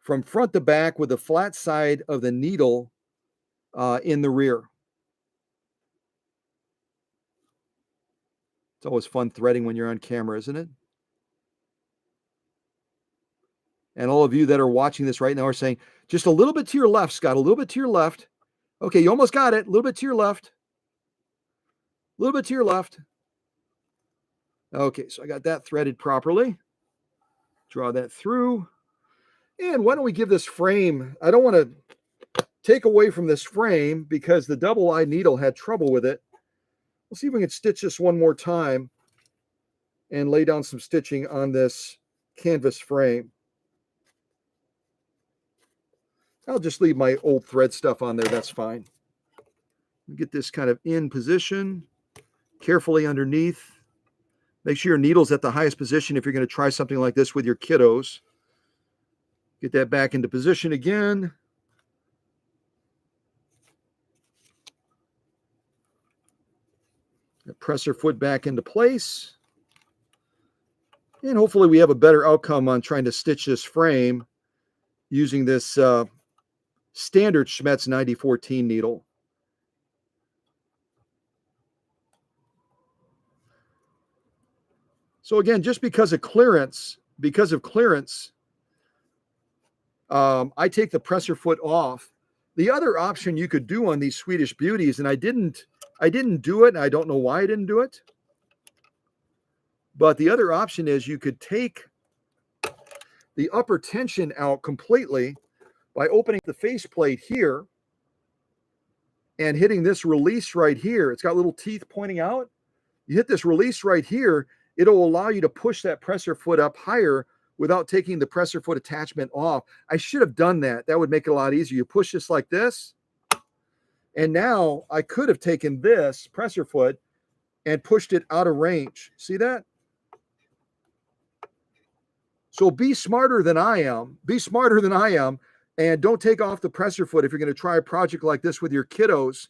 from front to back with the flat side of the needle in the rear. It's always fun threading when you're on camera, isn't it? And all of you that are watching this right now are saying, just a little bit to your left, Scott, a little bit to your left. Okay, you almost got it. A little bit to your left. A little bit to your left. Okay, so I got that threaded properly. Draw that through. And why don't we give this frame, I don't want to take away from this frame because the double-eyed needle had trouble with it. Let's see if we can stitch this one more time and lay down some stitching on this canvas frame. I'll just leave my old thread stuff on there. That's fine. Get this kind of in position, carefully underneath. Make sure your needle's at the highest position if you're going to try something like this with your kiddos. Get that back into position again. Press our foot back into place. And hopefully we have a better outcome on trying to stitch this frame using this standard Schmetz 9014 needle. So again, just because of clearance, I take the presser foot off. The other option you could do on these Swedish Beauties, and I didn't do it, and I don't know why I didn't do it. But the other option is you could take the upper tension out completely by opening the faceplate here and hitting this release right here. It's got little teeth pointing out. You hit this release right here, it'll allow you to push that presser foot up higher without taking the presser foot attachment off. I should have done that. That would make it a lot easier. You push this like this, and now I could have taken this presser foot and pushed it out of range. See that? So be smarter than I am. Be smarter than I am, and don't take off the presser foot if you're going to try a project like this with your kiddos.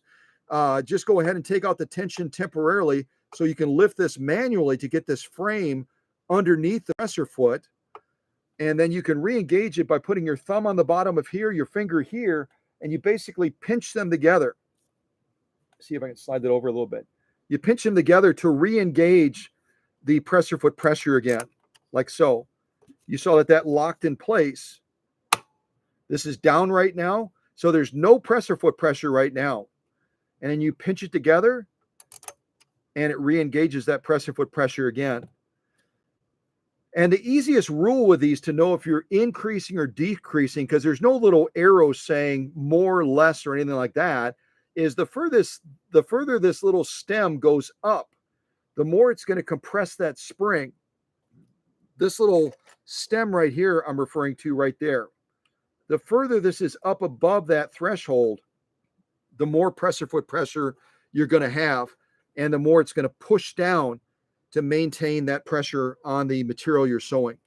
Just go ahead and take out the tension temporarily so you can lift this manually to get this frame underneath the presser foot. And then you can re-engage it by putting your thumb on the bottom of here, your finger here, and you basically pinch them together. See if I can slide that over a little bit. You pinch them together to re-engage the pressure foot pressure again, like so. You saw that that locked in place. This is down right now, so there's no pressure foot pressure right now. And then you pinch it together, and it re-engages that pressure foot pressure again. And the easiest rule with these to know if you're increasing or decreasing, because there's no little arrow saying more, less, or anything like that, is the further this little stem goes up, the more it's going to compress that spring. This little stem right here I'm referring to right there. The further this is up above that threshold, the more pressure foot pressure you're going to have, and the more it's going to push down to maintain that pressure on the material you're sewing.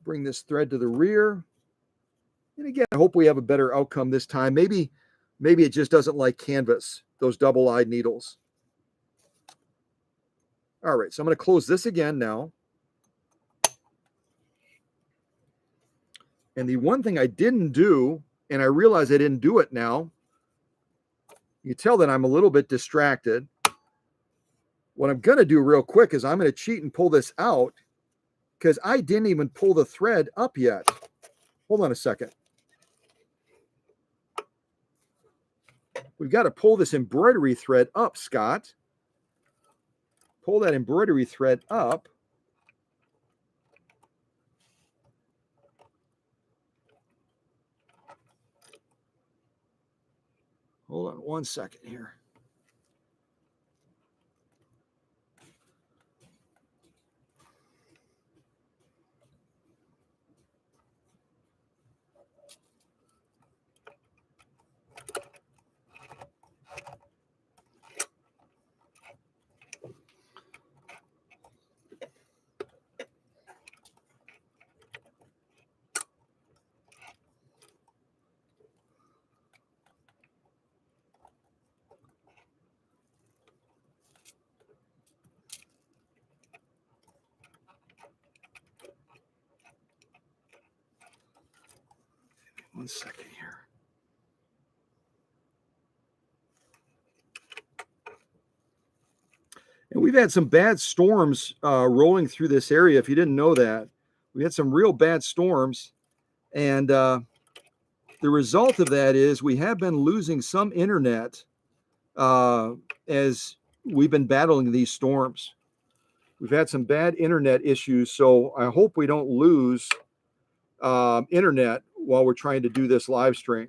Bring this thread to the rear. And again, I hope we have a better outcome this time. Maybe it just doesn't like canvas, those double-eyed needles. All right, so I'm going to close this again now. And the one thing I didn't do, and I realize I didn't do it now, you tell that I'm a little bit distracted. What I'm going to do real quick is I'm going to cheat and pull this out, because I didn't even pull the thread up yet. Hold on a second. We've got to pull this embroidery thread up, Scott. Pull that embroidery thread up. Hold on one second here. One second here. And we've had some bad storms rolling through this area. If you didn't know that, we had some real bad storms. And the result of that is we have been losing some internet as we've been battling these storms. We've had some bad internet issues. So I hope we don't lose internet while we're trying to do this live stream.